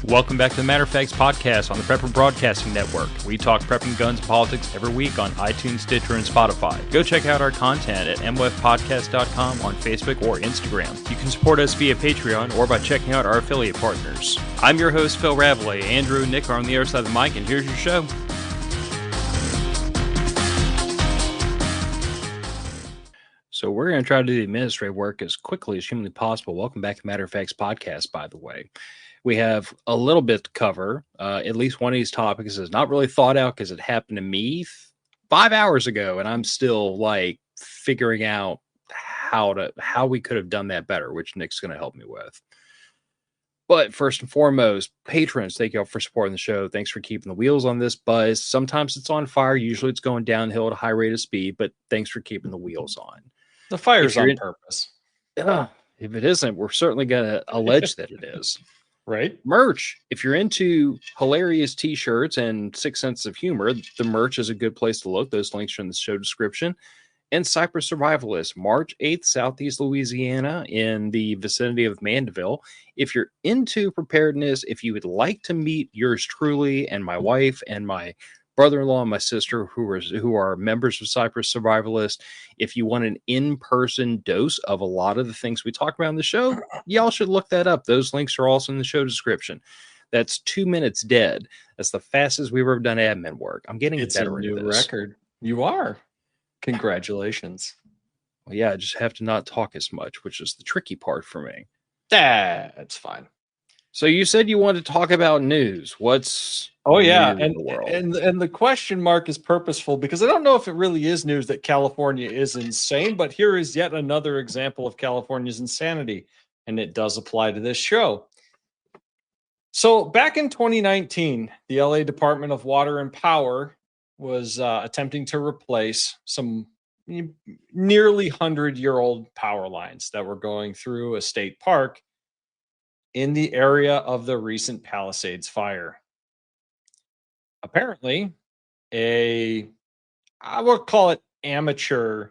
Welcome back to the Matter of Facts podcast on the Prepper Broadcasting Network. We talk prepping, guns, and politics every week on iTunes, Stitcher, and Spotify. Go check out our content at mwfpodcast.com on Facebook or Instagram. You can support us via Patreon or by checking out our affiliate partners. I'm your host, Phil Rabalais. Andrew and Nick are on the other side of the mic, and here's your show. So we're going to try to do the administrative work as quickly as humanly possible. Welcome back to the Matter of Facts podcast, by the way. We have a little bit to cover. At least one of these topics is not really thought out because it happened to me 5 hours ago, and I'm still like figuring out how we could have done that better, which Nick's going to help me with. But first and foremost, patrons, thank you all for supporting the show. Thanks for keeping the wheels on this buzz. Sometimes it's on fire. Usually it's going downhill at a high rate of speed, but thanks for keeping the wheels on. The fire's on purpose. If it isn't, we're certainly going to allege that it is. Right? Merch. If you're into hilarious t-shirts and 6 cents of humor, the merch is a good place to look. Those links are in the show description. And Cypress Survivalist, March 8th, Southeast Louisiana, in the vicinity of Mandeville. If you're into preparedness, if you would like to meet yours truly and my wife and my brother-in-law and my sister who are members of Cypress Survivalist, if you want an in-person dose of a lot of the things we talk about in the show, y'all should look that up. Those links are also in the show description. That's 2 minutes dead. That's the fastest we've ever done admin work. I'm getting better at this. It's a new record. You are. Congratulations. Well, yeah, I just have to not talk as much, which is the tricky part for me. That's fine. So you said you wanted to talk about news. What's and the question mark is purposeful because I don't know if it really is news that California is insane, but here is yet another example of California's insanity, and it does apply to this show. So back in 2019, the LA Department of Water and Power was attempting to replace some nearly 100-year-old power lines that were going through a state park in the area of the recent Palisades fire. Apparently, I would call it amateur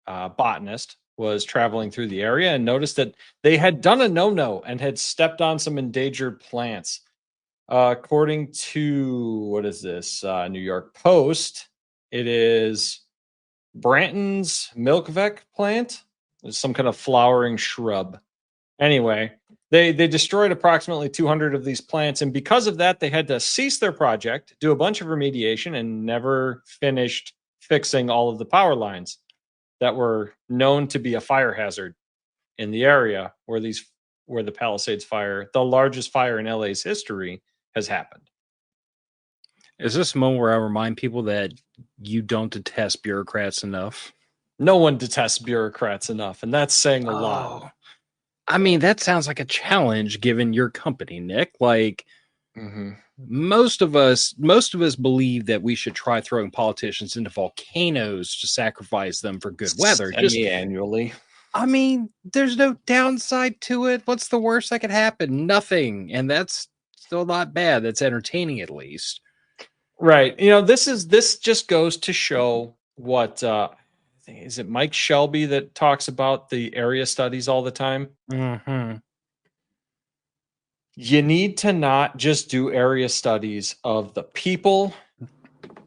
botanist was traveling through the area and noticed that they had done a no-no and had stepped on some endangered plants. According to, what is this, New York Post, it is Branton's milkveck plant. There's some kind of flowering shrub. Anyway, they destroyed approximately 200 of these plants, and because of that, they had to cease their project, do a bunch of remediation, and never finished fixing all of the power lines that were known to be a fire hazard in the area where the Palisades fire, the largest fire in LA's history, has happened. Is this a moment where I remind people that you don't detest bureaucrats enough? No one detests bureaucrats enough, and that's saying a lot. I mean, that sounds like a challenge given your company, Nick. Like, most of us believe that we should try throwing politicians into volcanoes to sacrifice them for good weather. Semi-annually. I mean, there's no downside to it. What's the worst that could happen? Nothing. And that's still not bad. That's entertaining, at least. Right. You know, this just goes to show what is it Mike Shelby that talks about the area studies all the time? Mm-hmm. You need to not just do area studies of the people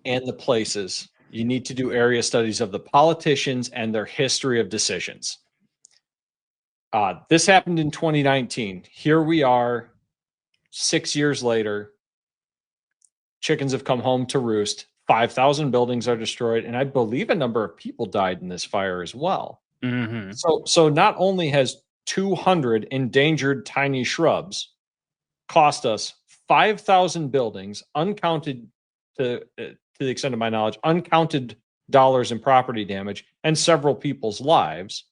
and the places. You need to do area studies of the politicians and their history of decisions. This happened in 2019. Here we are 6 years later. Chickens have come home to roost. 5,000 buildings are destroyed, and I believe a number of people died in this fire as well. Mm-hmm. So not only has 200 endangered tiny shrubs cost us 5,000 buildings, uncounted to the extent of my knowledge, uncounted dollars in property damage, and several people's lives.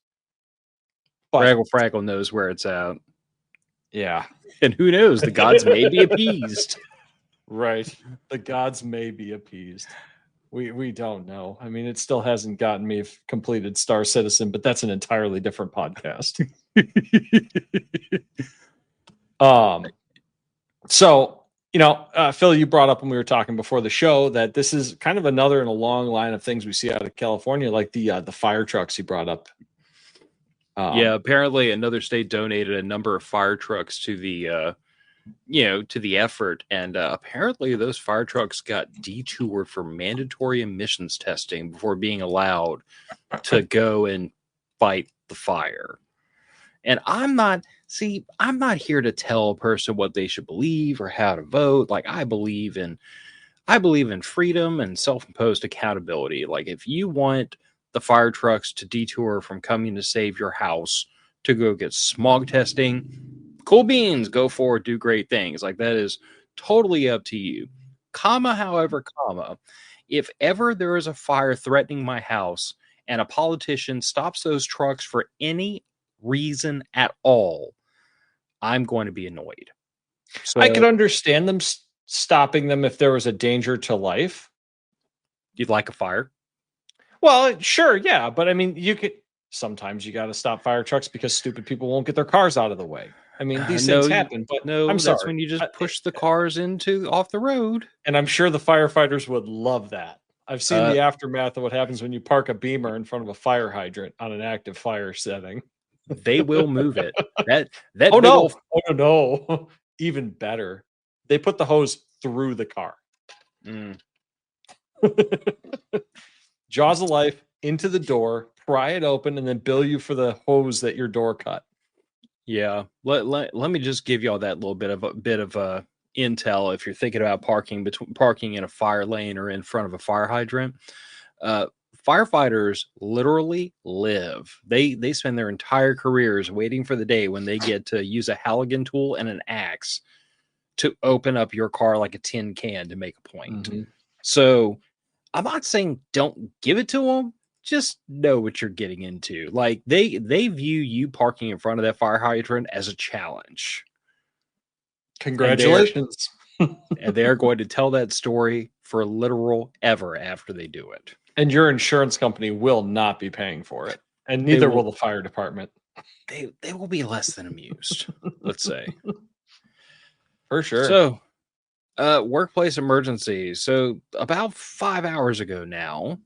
But Fraggle knows where it's at. Yeah. And who knows? The gods may be appeased. Right. The gods may be appeased. We don't know. I mean, it still hasn't gotten me completed Star Citizen, but that's an entirely different podcast. So, Phil, you brought up when we were talking before the show that this is kind of another in a long line of things we see out of California, like the fire trucks you brought up. Yeah, apparently another state donated a number of fire trucks to the to the effort. And apparently those fire trucks got detoured for mandatory emissions testing before being allowed to go and fight the fire. And I'm not here to tell a person what they should believe or how to vote. Like I believe in freedom and self-imposed accountability. Like if you want the fire trucks to detour from coming to save your house to go get smog testing, cool beans, go forward, do great things. Like that is totally up to you. However, if ever there is a fire threatening my house and a politician stops those trucks for any reason at all, I'm going to be annoyed. I could So understand them stopping them if there was a danger to life. you'd like a fire? Well, sure, yeah, but I mean, you could sometimes you got to stop fire trucks because stupid people won't get their cars out of the way. I mean, these things No, happen, but I'm no, that's sorry. when you just push the cars into off the road. And I'm sure the firefighters would love that. I've seen Uh, the aftermath of what happens when you park a Beamer in front of a fire hydrant on an active fire setting. they will move it. That Oh big no! old Oh no! Even better, they put the hose through the car. mm, Jaws of life into the door, pry it open, and then bill you for the hose that your door cut. yeah. Let me just give y'all that little bit of intel if you're thinking about parking in a fire lane or in front of a fire hydrant. Uh, Firefighters literally live. They spend their entire careers waiting for the day when they get to use a Halligan tool and an axe to open up your car like a tin can to make a point. Mm-hmm. So I'm not saying don't give it to them. Just know what you're getting into. Like they view you parking in front of that fire hydrant as a challenge, and Congratulations. they're going to tell that story for literal ever after they do it. And your insurance company will not be paying for it, and They neither will will the fire department. they will be less than amused. Let's say. For sure. So, workplace emergency. So about 5 hours ago now,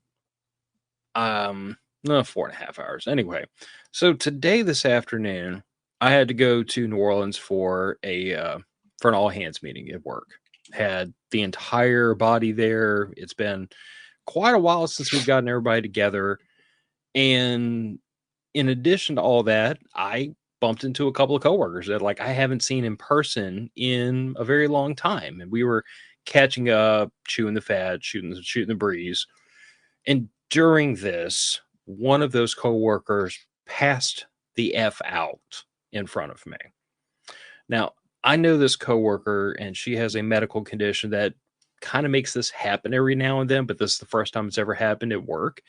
no, 4.5 hours. Anyway, so today this afternoon, I had to go to New Orleans for an all hands meeting at work. Had the entire body there. It's been quite a while since we've gotten everybody together, and in addition to all that, I bumped into a couple of coworkers that like I haven't seen in person in a very long time, and we were catching up, chewing the fat, shooting the breeze. And during this, one of those coworkers passed the F out in front of me. Now, I know this coworker, and she has a medical condition that kind of makes this happen every now and then, but this is the first time it's ever happened at work.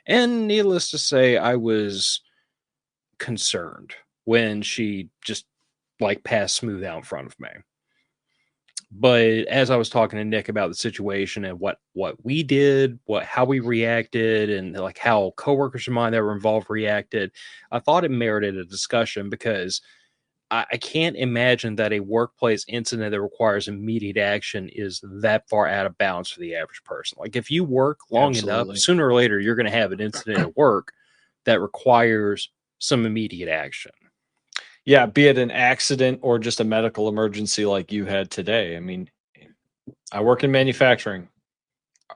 And needless to say, I was concerned when she just like passed smooth out in front of me. But as I was talking to Nick about the situation and what we did, how we reacted, and like how coworkers of mine that were involved reacted, I thought it merited a discussion because I can't imagine that a workplace incident that requires immediate action is that far out of bounds for the average person. Like if you work long enough, Absolutely. sooner or later you're going to have an incident at work that requires some immediate action. Yeah, be it an accident or just a medical emergency like you had today. I mean, I work in manufacturing.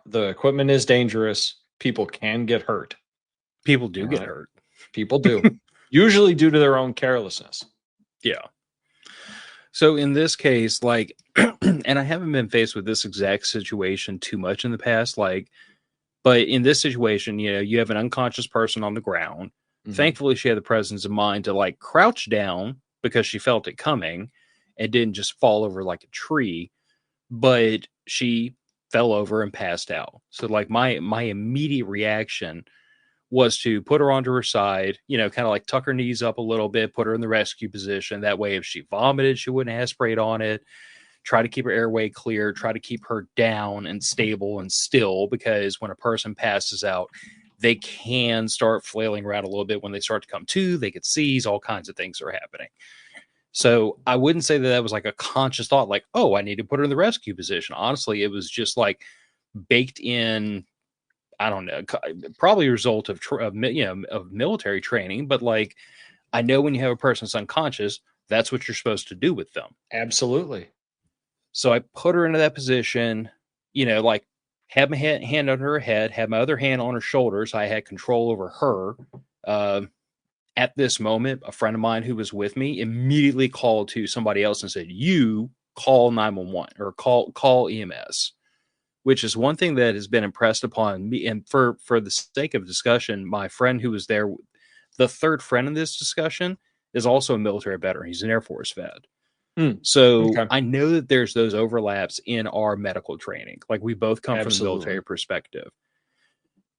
The equipment is dangerous. People can get hurt. People do All get right. hurt. People do. Usually due to their own carelessness. Yeah. So in this case, like, and I haven't been faced with this exact situation too much in the past, like, but in this situation, you have an unconscious person on the ground. Mhm. Thankfully, she had the presence of mind to like crouch down because she felt it coming and didn't just fall over like a tree, but she fell over and passed out. So like my immediate reaction was to put her onto her side, kind of like tuck her knees up a little bit, put her in the rescue position. That way, if she vomited, she wouldn't have sprayed on it. Try to keep her airway clear, try to keep her down and stable and still, because when a person passes out, they can start flailing around a little bit. When they start to come to, they could seize, all kinds of things are happening. So I wouldn't say that was like a conscious thought, like, oh, I need to put her in the rescue position. Honestly, it was just like baked in. I don't know, probably a result of military training, but like I know when you have a person that's unconscious, That's what you're supposed to do with them. Absolutely. So I put her into that position, like had my hand under her head, had my other hand on her shoulders. I had control over her. Uh, at this moment, a friend of mine who was with me immediately called to somebody else and said, "You call 911 or call EMS," which is one thing that has been impressed upon me. And for the sake of discussion, my friend who was there, the third friend in this discussion, is also a military veteran. He's an Air Force vet. So Okay. I know that there's those overlaps in our medical training. Like we both come from the military Absolutely. perspective.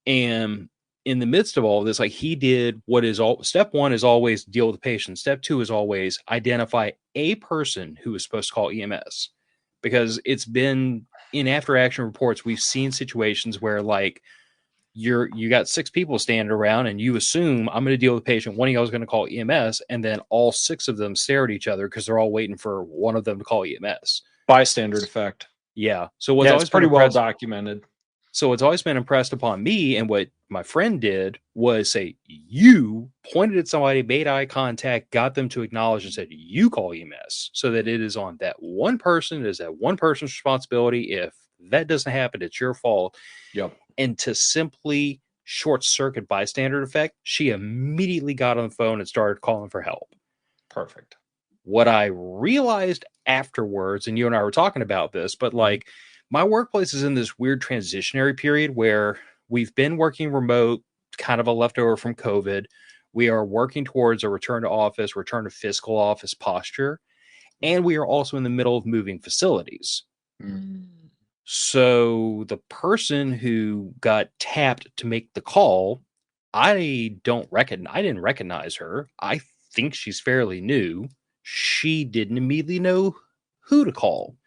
And in the midst of all of this, like he did what is all step one is always deal with the patient. Step two is always identify a person who is supposed to call EMS, because it's been in after action reports. We've seen situations where like you got 6 people standing around and you assume I'm going to deal with the patient. One of y'all is going to call EMS, and then all 6 of them stare at each other because they're all waiting for one of them to call EMS. Bystander effect. Yeah. So what's Yeah, always it's pretty been well impressed. documented. So what's always been impressed upon me, and what my friend did was say, you pointed at somebody, made eye contact, got them to acknowledge, and said, "You call EMS," so that it is on that one person. It is that one person's responsibility. If that doesn't happen, it's your fault. Yep. And to simply short circuit bystander effect, she immediately got on the phone and started calling for help. Perfect. What I realized afterwards, and you and I were talking about this, but like my workplace is in this weird transitionary period where we've been working remote, kind of a leftover from COVID. We are working towards a return to office, return to fiscal office posture, and we are also in the middle of moving facilities. So the person who got tapped to make the call, I didn't recognize her. I think she's fairly new. She didn't immediately know who to call.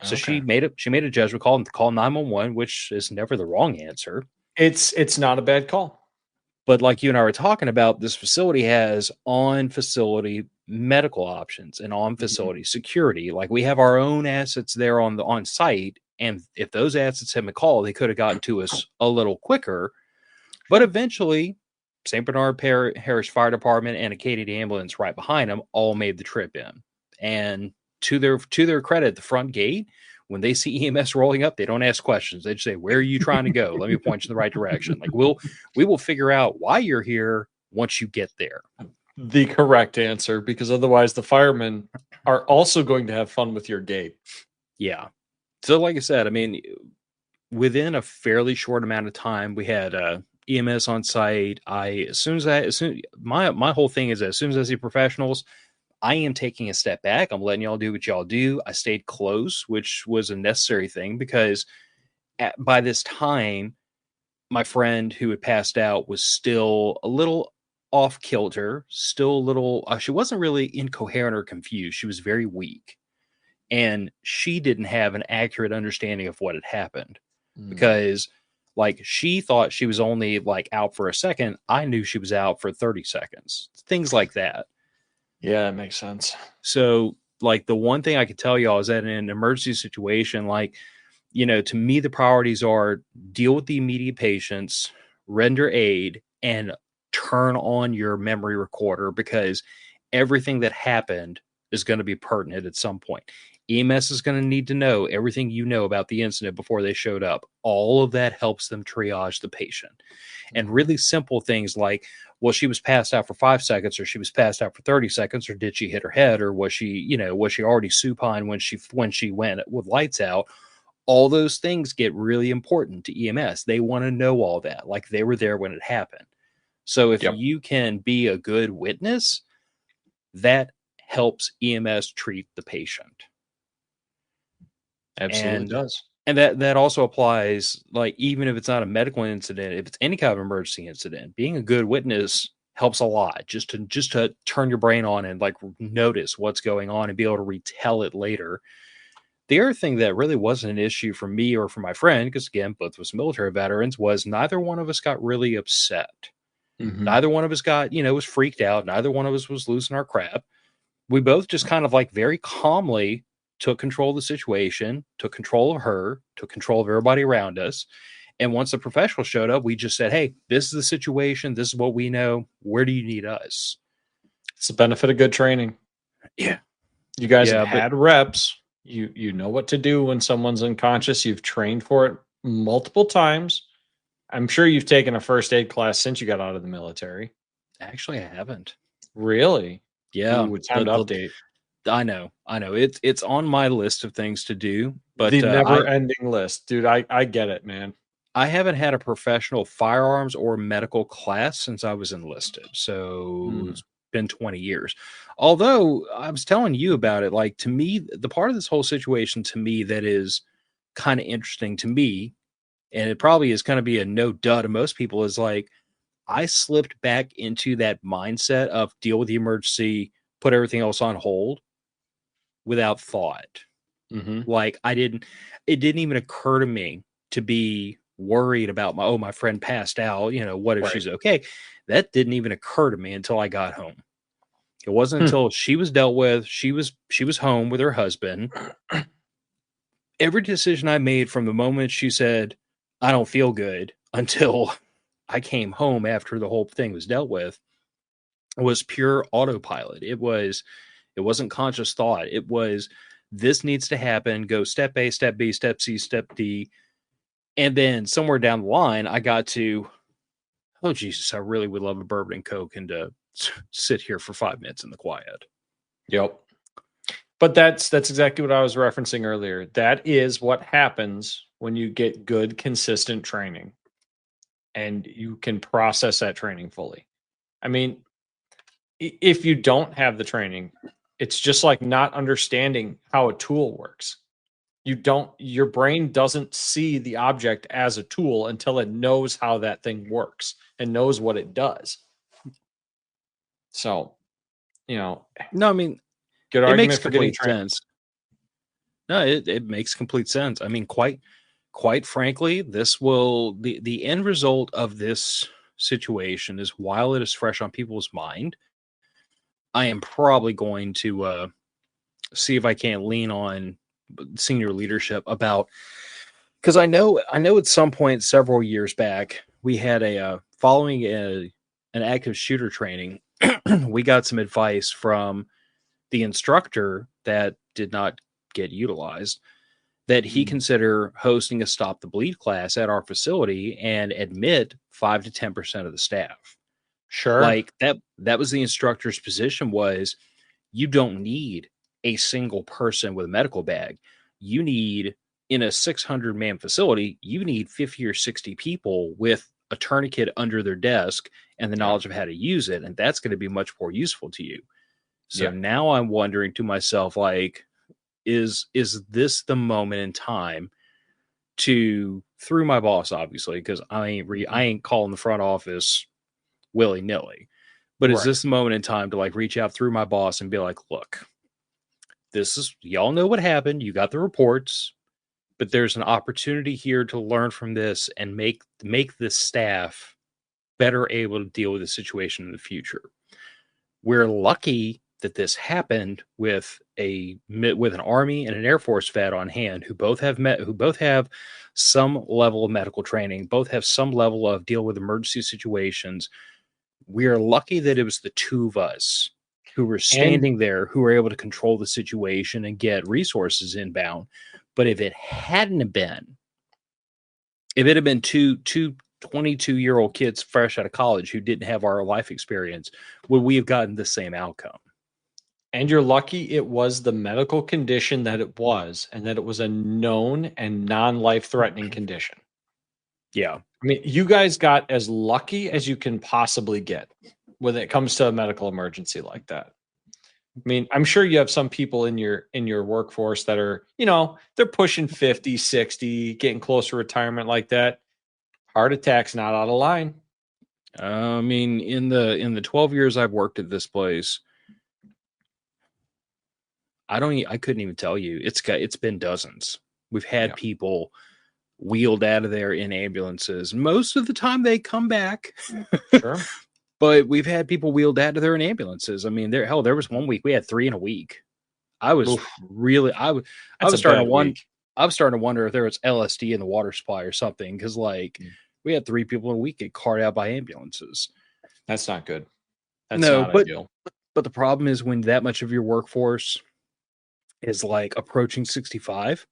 So Okay. she made a judgment call and call 911, which is never the wrong answer. It's not a bad call. But like you and I were talking about, this facility has on facility medical options and on facility security. Like we have our own assets there on site, and if those assets had been called, they could have gotten to us a little quicker. But eventually, St. Bernard Parish Fire Department and a Acadian ambulance right behind them all made the trip in. And to their credit, the front gate, when they see EMS rolling up, they don't ask questions. They just say, "Where are you trying to go? Let me point you in the right direction." Like we will figure out why you're here once you get there. The correct answer, because otherwise the firemen are also going to have fun with your gate. Yeah. So like I said, I mean, within a fairly short amount of time, we had EMS on site. My whole thing is, as soon as I see professionals, I am taking a step back. I'm letting y'all do what y'all do. I stayed close, which was a necessary thing, because by this time, my friend who had passed out was still a little off kilter, still a little, she wasn't really incoherent or confused. She was very weak. And she didn't have an accurate understanding of what had happened, because like she thought she was only like out for a second. I knew she was out for 30 seconds, things like that. Yeah, that makes sense. So, like, the one thing I could tell y'all is that in an emergency situation, like, to me, the priorities are deal with the immediate patients, render aid, and turn on your memory recorder, because everything that happened is going to be pertinent at some point. EMS is going to need to know everything you know about the incident before they showed up. All of that helps them triage the patient. And really simple things like, well, she was passed out for 5 seconds, or she was passed out for 30 seconds, or did she hit her head, or was she already supine when she went with lights out? All those things get really important to EMS. They want to know all that, like they were there when it happened. So if Yep. you can be a good witness, that helps EMS treat the patient. Absolutely does. And that also applies, like, even if it's not a medical incident, if it's any kind of emergency incident, being a good witness helps a lot, just to turn your brain on and like notice what's going on and be able to retell it later. The other thing that really wasn't an issue for me or for my friend, because again, both of us military veterans, was neither one of us got really upset. Neither one of us was freaked out. Neither one of us was losing our crap. We both just kind of like very calmly took control of the situation, took control of her, took control of everybody around us. And once the professional showed up, we just said, "Hey, this is the situation. This is what we know. Where do you need us?" It's the benefit of good training. Yeah. You guys have Yeah, but had reps. You know what to do when someone's unconscious. You've trained for it multiple times. I'm sure you've taken a first aid class since you got out of the military. actually I haven't. Really? Yeah. Ooh, it's time to update. I know. It's on my list of things to do, The but never ending list. Dude, I get it, man. I haven't had a professional firearms or medical class since I was enlisted. So Hmm. it's been 20 years. Although I was telling you about it, like to me, the part of this whole situation to me that is kind of interesting to me, and it probably is going to be a no duh to most people, is like I slipped back into that mindset of deal with the emergency, put everything else on hold without thought. Mm-hmm. Like it didn't even occur to me to be worried about my friend passed out, what if Right. she's okay? That didn't even occur to me until I got home. It wasn't Hmm. until she was dealt with, she was home with her husband. Every decision I made from the moment she said, I don't feel good until I came home after the whole thing was dealt with was pure autopilot. It wasn't conscious thought. It was this needs to happen, go step A, step B, step C, step D. And then somewhere down the line, I got to, oh, Jesus, I really would love a bourbon and Coke and to sit here for 5 minutes in the quiet. Yep. But that's exactly what I was referencing earlier. That is what happens when you get good, consistent training and you can process that training fully. I mean, if you don't have the training, it's just like not understanding how a tool works. Your brain doesn't see the object as a tool until it knows how that thing works and knows what it does. So, you know, No, I mean, good it makes argument for getting complete trained. sense. No, it makes complete sense. I mean, quite frankly, the end result of this situation is while it is fresh on people's mind, I am probably going to see if I can't lean on senior leadership about because I know at some point several years back we had following an active shooter training, we got some advice from the instructor that did not get utilized that he Mm. consider hosting a stop the bleed class at our facility and admit 5 to 10% of the staff. Sure. Like that was the instructor's position was you don't need a single person with a medical bag. You need in a 600-man facility, you need 50 or 60 people with a tourniquet under their desk and the Yeah. knowledge of how to use it, and that's going to be much more useful to you. So Yeah. now I'm wondering to myself, like, is this the moment in time to through my boss, obviously, because I Mhm. ain't calling the front office willy nilly. But is Right. this the moment in time to like reach out through my boss and be like, look, this is y'all know what happened. You got the reports, but there's an opportunity here to learn from this and make the staff better able to deal with the situation in the future. We're lucky that this happened with an army and an air force vet on hand who both have some level of medical training, both have some level of deal with emergency situations. We are lucky that it was the two of us who were And standing there who were able to control the situation and get resources inbound. But if it had been two 22-year-old kids fresh out of college who didn't have our life experience, would we have gotten the same outcome? and you're lucky it was the medical condition that it was and that it was a known and non-life threatening condition. Yeah. I mean, you guys got as lucky as you can possibly get when it comes to a medical emergency like that. I mean, I'm sure you have some people in your workforce that are, they're pushing 50, 60, getting close to retirement like that. Heart attack's not out of line. I mean, in the 12 years I've worked at this place, I couldn't even tell you. It's been dozens. We've had Yeah, people wheeled out of there in ambulances. Most of the time they come back. sure. But we've had people wheeled out of there in ambulances. I mean, there was one week we had 3 in a week. I was Oof, really I that's a was starting bad to wonder week. I was starting to wonder if there was LSD in the water supply or something because like Mm. we had 3 people in a week get carted out by ambulances. That's not good. That's No, not but ideal. But the problem is when that much of your workforce is like approaching 65,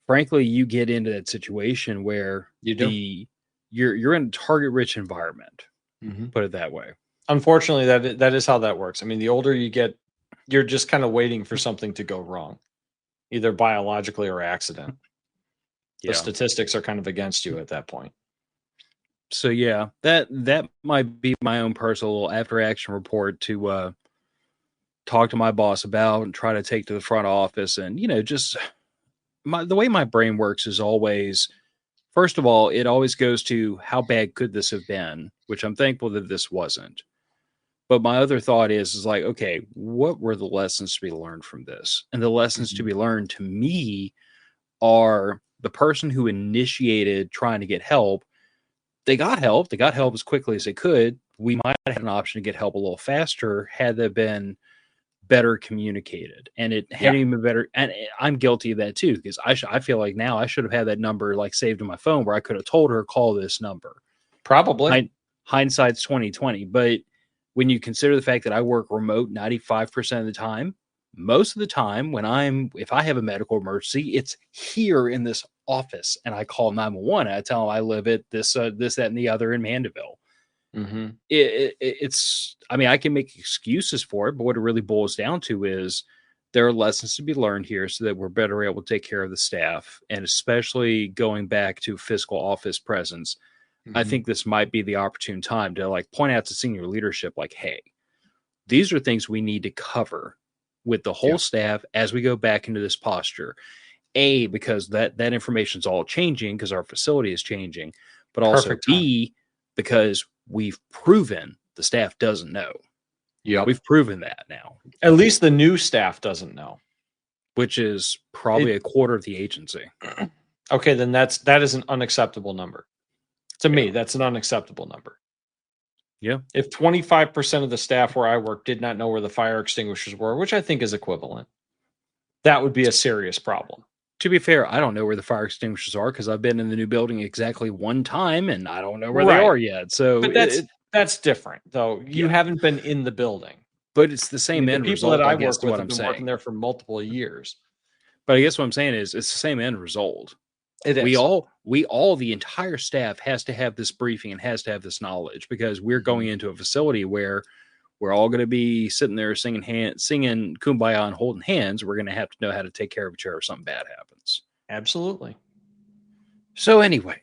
frankly, you get into that situation where You do. you're in a target rich environment. Mm-hmm. Put it that way. Unfortunately, that is how that works. I mean, the older you get, you're just kind of waiting for something to go wrong, either biologically or accident. The Yeah. statistics are kind of against you at that point. So yeah, that might be my own personal after action report to talk to my boss about and try to take to the front office. And just the way my brain works is always, first of all, it always goes to how bad could this have been, which I'm thankful that this wasn't. But my other thought is like, okay, what were the lessons to be learned from this? And the lessons to be learned to me are the person who initiated trying to get help. They got help. They got help as quickly as they could. We might have had an option to get help a little faster had they been better communicated, and it hadn't even been better. And I'm guilty of that too, because I feel like now I should have had that number like saved in my phone where I could have told her call this number. Probably. Hindsight's 2020, but when you consider the fact that I work remote 95% of the time, most of the time if I have a medical emergency, it's here in this office, and I call 911 and I tell them I live at this, that, and the other in Mandeville. Mm-hmm. It's, I mean, I can make excuses for it, but what it really boils down to is there are lessons to be learned here so that we're better able to take care of the staff, and especially going back to physical office presence. I think this might be the opportune time to like point out to senior leadership, like, hey, these are things we need to cover with the whole staff as we go back into this posture. A, because that information is all changing because our facility is changing, but also B, because we've proven the staff doesn't know. Yeah, we've proven that now. At least the new staff doesn't know, which is probably a quarter of the agency. Okay, then that is an unacceptable number. To me, that's an unacceptable number. Yeah. If 25% of the staff where I work did not know where the fire extinguishers were, which I think is equivalent, that would be a serious problem. To be fair, I don't know where the fire extinguishers are because I've been in the new building exactly one time and I don't know where they are yet. So, but that's different, though. You haven't been in the building, but it's the same end result. People that I work with have been working there for multiple years. But I guess what I'm saying is it's the same end result. It is. We all, the entire staff has to have this briefing and has to have this knowledge, because we're going into a facility where we're all going to be sitting there singing Kumbaya and holding hands. We're going to have to know how to take care of each other if something bad happens. Absolutely. So anyway,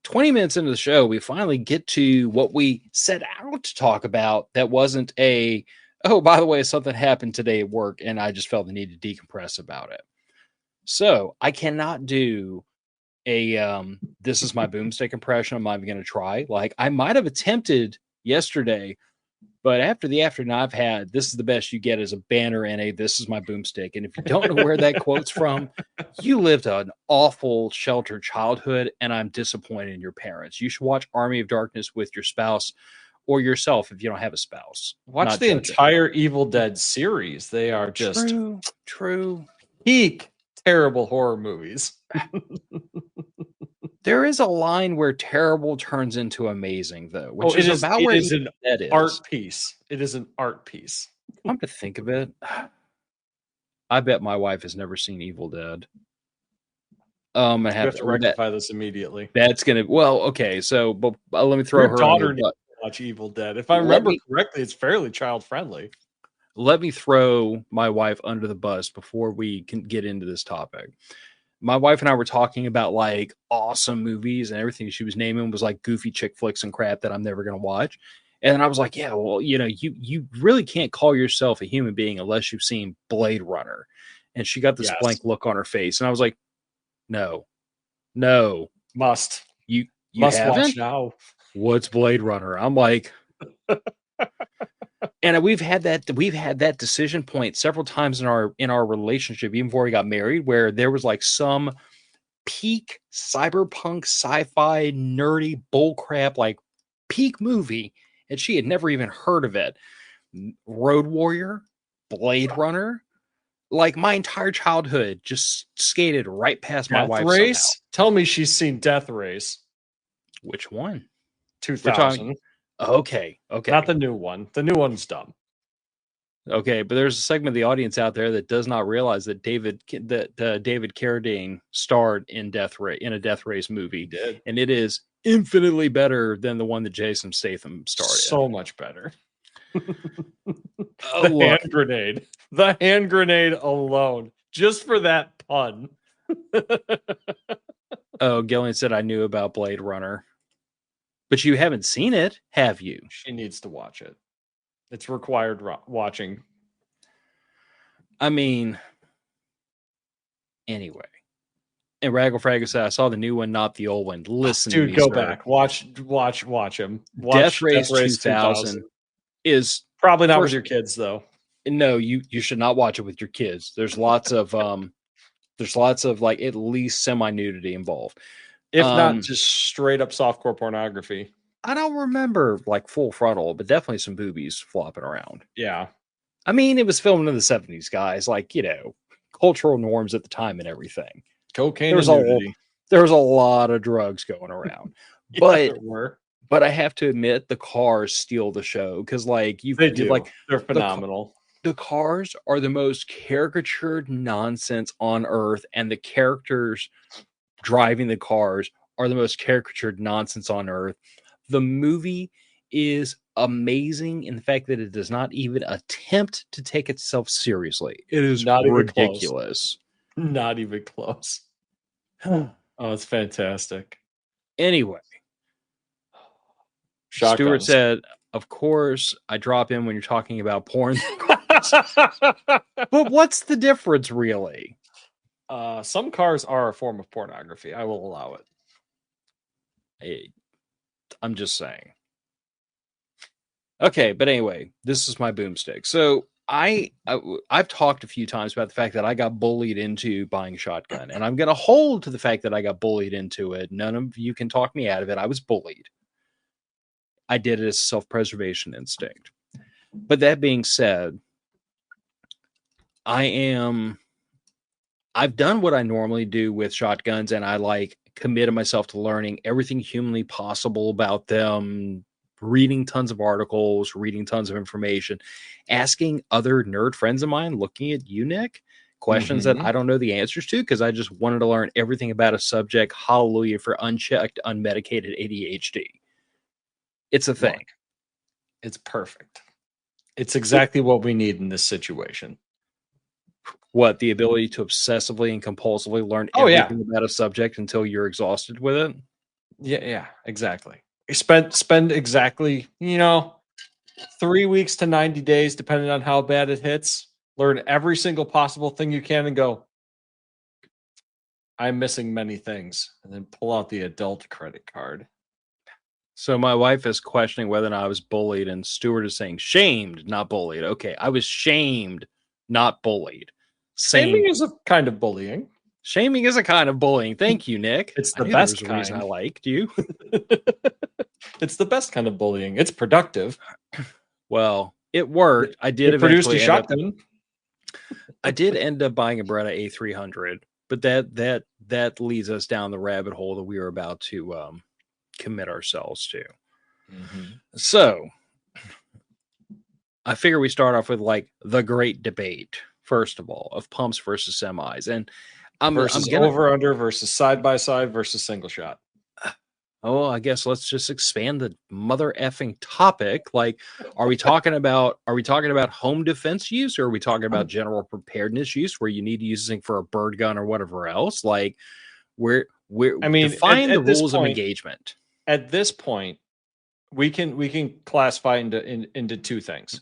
20 minutes into the show, we finally get to what we set out to talk about. That wasn't oh, by the way, something happened today at work and I just felt the need to decompress about it. So I cannot do this is my Boomstick impression. I'm not even going to try. Like, I might have attempted yesterday, but after the afternoon I've had, this is the best you get as a banner and this is my Boomstick. And if you don't know where that quote's from, you lived an awful sheltered childhood, and I'm disappointed in your parents. You should watch Army of Darkness with your spouse or yourself if you don't have a spouse. Watch the entire Evil Dead series. They are just true. Peak terrible horror movies. There is a line where terrible turns into amazing, though, which is about where an art piece. It is an art piece. Come to think of it, I bet my wife has never seen Evil Dead. I have to rectify this immediately. That's gonna okay. So, but let me throw her daughter needs to watch Evil Dead. If I remember correctly, it's fairly child friendly. Let me throw my wife under the bus before we can get into this topic. My wife and I were talking about like awesome movies, and everything she was naming was like goofy chick flicks and crap that I'm never going to watch. And then I was like, yeah, well, you really can't call yourself a human being unless you've seen Blade Runner. And she got this blank look on her face. And I was like, no, must. You must haven't? Watch now. What's Blade Runner? I'm like, and we've had that decision point several times in our relationship, even before we got married, where there was like some peak cyberpunk sci-fi nerdy bullcrap, like peak movie, and she had never even heard of it. Road Warrior, Blade Runner, like my entire childhood just skated right past my wife. Death Race? Tell me she's seen Death Race. Which one? 2000. Okay. Not the new one. The new one's dumb. Okay, but there's a segment of the audience out there that does not realize that David Carradine starred in a Death Race He movie, did. and it is infinitely better than the one that Jason Statham starred in. So much better. Oh, look. The hand grenade alone, just for that pun. Oh, Gillian said I knew about Blade Runner, but you haven't seen it, have you? She needs to watch it. It's required watching. I mean, anyway. And Raggle Fraggle said I saw the new one, not the old one. Listen to Dude, me, go sir. back. Watch him. Death Watch Race 2000 is probably not with your kids though. No, you should not watch it with your kids. There's lots of like at least semi-nudity involved. If not just straight up softcore pornography. I don't remember like full frontal, but definitely some boobies flopping around. Yeah. I mean, it was filmed in the 70s, guys. Like, cultural norms at the time and everything. Cocaine There was a lot of drugs going around. Yeah, but I have to admit the cars steal the show because like they're phenomenal. The cars are the most caricatured nonsense on earth, and the characters driving the cars are the most caricatured nonsense on earth. The movie is amazing in the fact that it does not even attempt to take itself seriously. It is not ridiculous. Not even close. Oh, it's fantastic. Anyway, Shotguns. Stuart said, of course, I drop in when you're talking about porn. But what's the difference, really? Some cars are a form of pornography. I will allow it. I'm just saying. Okay, but anyway, this is my boomstick. So I've talked a few times about the fact that I got bullied into buying a shotgun, and I'm going to hold to the fact that I got bullied into it. None of you can talk me out of it. I was bullied. I did it as a self-preservation instinct. But that being said, I've done what I normally do with shotguns, and I committed myself to learning everything humanly possible about them, reading tons of articles, reading tons of information, asking other nerd friends of mine, looking at you, Nick, questions that I don't know the answers to because I just wanted to learn everything about a subject. Hallelujah for unchecked, unmedicated ADHD. It's a thing. Look, it's perfect. It's exactly what we need in this situation. What, the ability to obsessively and compulsively learn everything about a subject until you're exhausted with it? Yeah, exactly. Spend exactly, 3 weeks to 90 days, depending on how bad it hits. Learn every single possible thing you can and go, I'm missing many things. And then pull out the adult credit card. So my wife is questioning whether or not I was bullied, and Stuart is saying shamed, not bullied. Okay, I was shamed, not bullied. Shaming is a kind of bullying. Shaming is a kind of bullying. Thank you, Nick. It's the best kind. Reason I liked you. It's the best kind of bullying. It's productive. Well, it worked. I did eventually end up. I did end up buying a Beretta A300, but that leads us down the rabbit hole that we were about to commit ourselves to. So I figure we start off with the great debate, first of all, of pumps versus semis. And I'm over under versus side by side versus single shot. Oh, I guess let's just expand the mother effing topic. Are we talking about home defense use, or are we talking about general preparedness use where you need to use this for a bird gun or whatever else? Define the rules of engagement. At this point, we can classify into two things.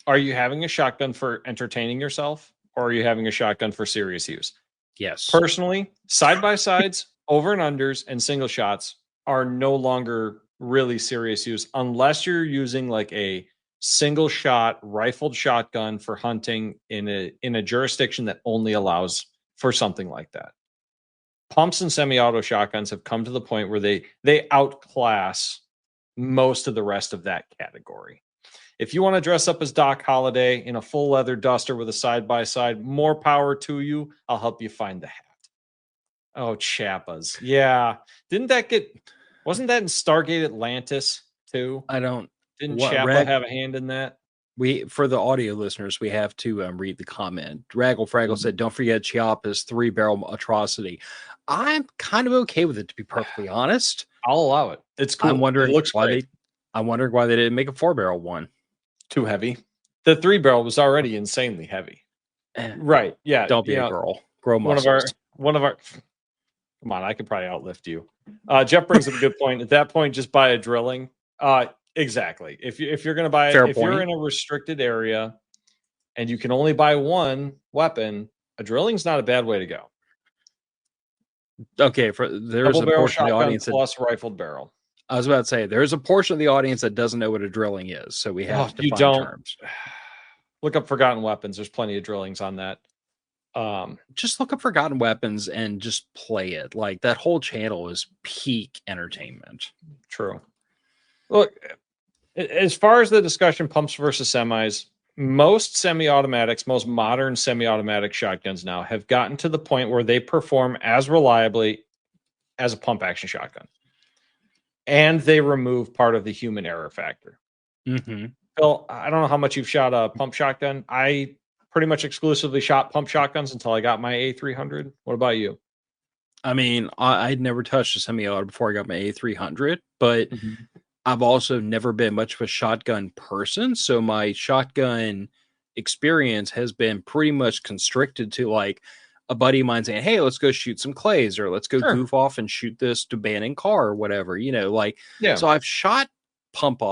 Are you having a shotgun for entertaining yourself, or are you having a shotgun for serious use? Yes. Personally, side by sides, over and unders, and single shots are no longer really serious use unless you're using a single shot rifled shotgun for hunting in a jurisdiction that only allows for something like that. Pumps and semi-auto shotguns have come to the point where they outclass most of the rest of that category. If you want to dress up as Doc Holliday in a full leather duster with a side-by-side, more power to you. I'll help you find the hat. Oh, Chappas. Yeah. Wasn't that in Stargate Atlantis too? Didn't Chappa have a hand in that? For the audio listeners, we have to read the comment. Draggle Fraggle said, "Don't forget Chiapa's 3-barrel atrocity." I'm kind of okay with it, to be perfectly honest. I'll allow it. It's cool. I'm wondering it looks why great. I'm wondering why they didn't make a 4-barrel one. Too heavy. The 3-barrel was already insanely heavy. Right. Yeah. Don't be a girl. Grow muscles. One of our. Come on, I could probably outlift you. Jeff brings up a good point. At that point, just buy a drilling. Exactly. If you're going to buy, Fair if point. you're in a restricted area and you can only buy one weapon, a drilling's not a bad way to go. Okay, there's a portion of the audience plus rifled barrel. I was about to say there's a portion of the audience that doesn't know what a drilling is, so we have to define terms. Look up Forgotten Weapons. There's plenty of drillings on that. Just look up Forgotten Weapons and just play it. Like, that whole channel is peak entertainment. True. Look, as far as the discussion, pumps versus semis, most semi-automatics, most modern semi-automatic shotguns now have gotten to the point where they perform as reliably as a pump action shotgun. And they remove part of the human error factor. Mm-hmm. Phil, I don't know how much you've shot a pump shotgun. I pretty much exclusively shot pump shotguns until I got my A300. What about you? I mean, I'd never touched a semi-auto before I got my A300, but I've also never been much of a shotgun person. So my shotgun experience has been pretty much constricted to, like, a buddy of mine saying, "Hey, let's go shoot some clays," or "Let's go goof off and shoot this abandoned car," or whatever, like. Yeah. So I've shot pump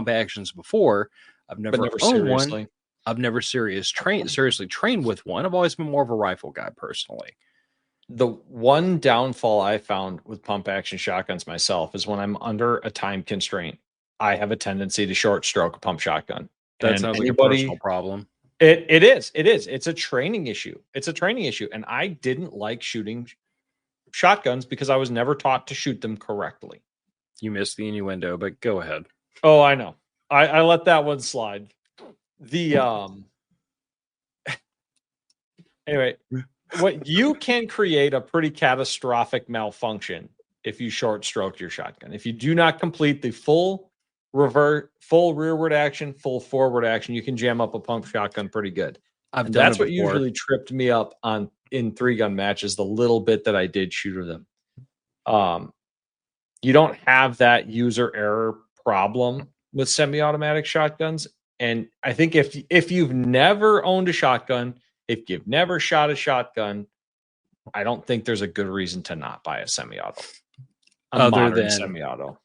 actions before. I've never owned seriously. One. I've never seriously trained with one. I've always been more of a rifle guy personally. The one downfall I found with pump action shotguns myself is when I'm under a time constraint, I have a tendency to short stroke a pump shotgun. That sounds like a personal problem. It is. It's a training issue. And I didn't like shooting shotguns because I was never taught to shoot them correctly. You missed the innuendo, but go ahead. Oh, I know. I let that one slide. Anyway, what you can create a pretty catastrophic malfunction if you short stroke your shotgun. If you do not complete the full rearward action, full forward action, you can jam up a pump shotgun pretty good. That's what usually tripped me up in 3-gun matches, the little bit that I did shoot them. You don't have that user error problem with semi-automatic shotguns. And I think if you've never owned a shotgun, if you've never shot a shotgun, I don't think there's a good reason to not buy a semi-auto. Semi-auto.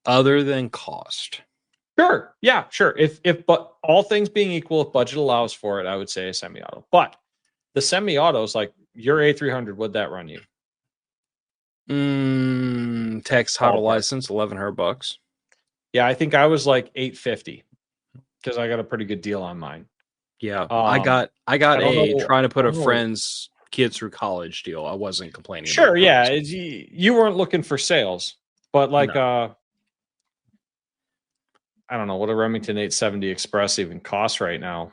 Other than cost. Sure. Yeah, sure. But all things being equal, if budget allows for it, I would say a semi-auto. But the semi-autos, like your A300, what'd that run you? Tax title license, $1,100. Yeah, I think I was like $850 because I got a pretty good deal on mine. Yeah, I got trying to put a friend's kids through college deal. I wasn't complaining. Sure, yeah, you weren't looking for sales, but like I don't know what a Remington 870 Express even costs right now.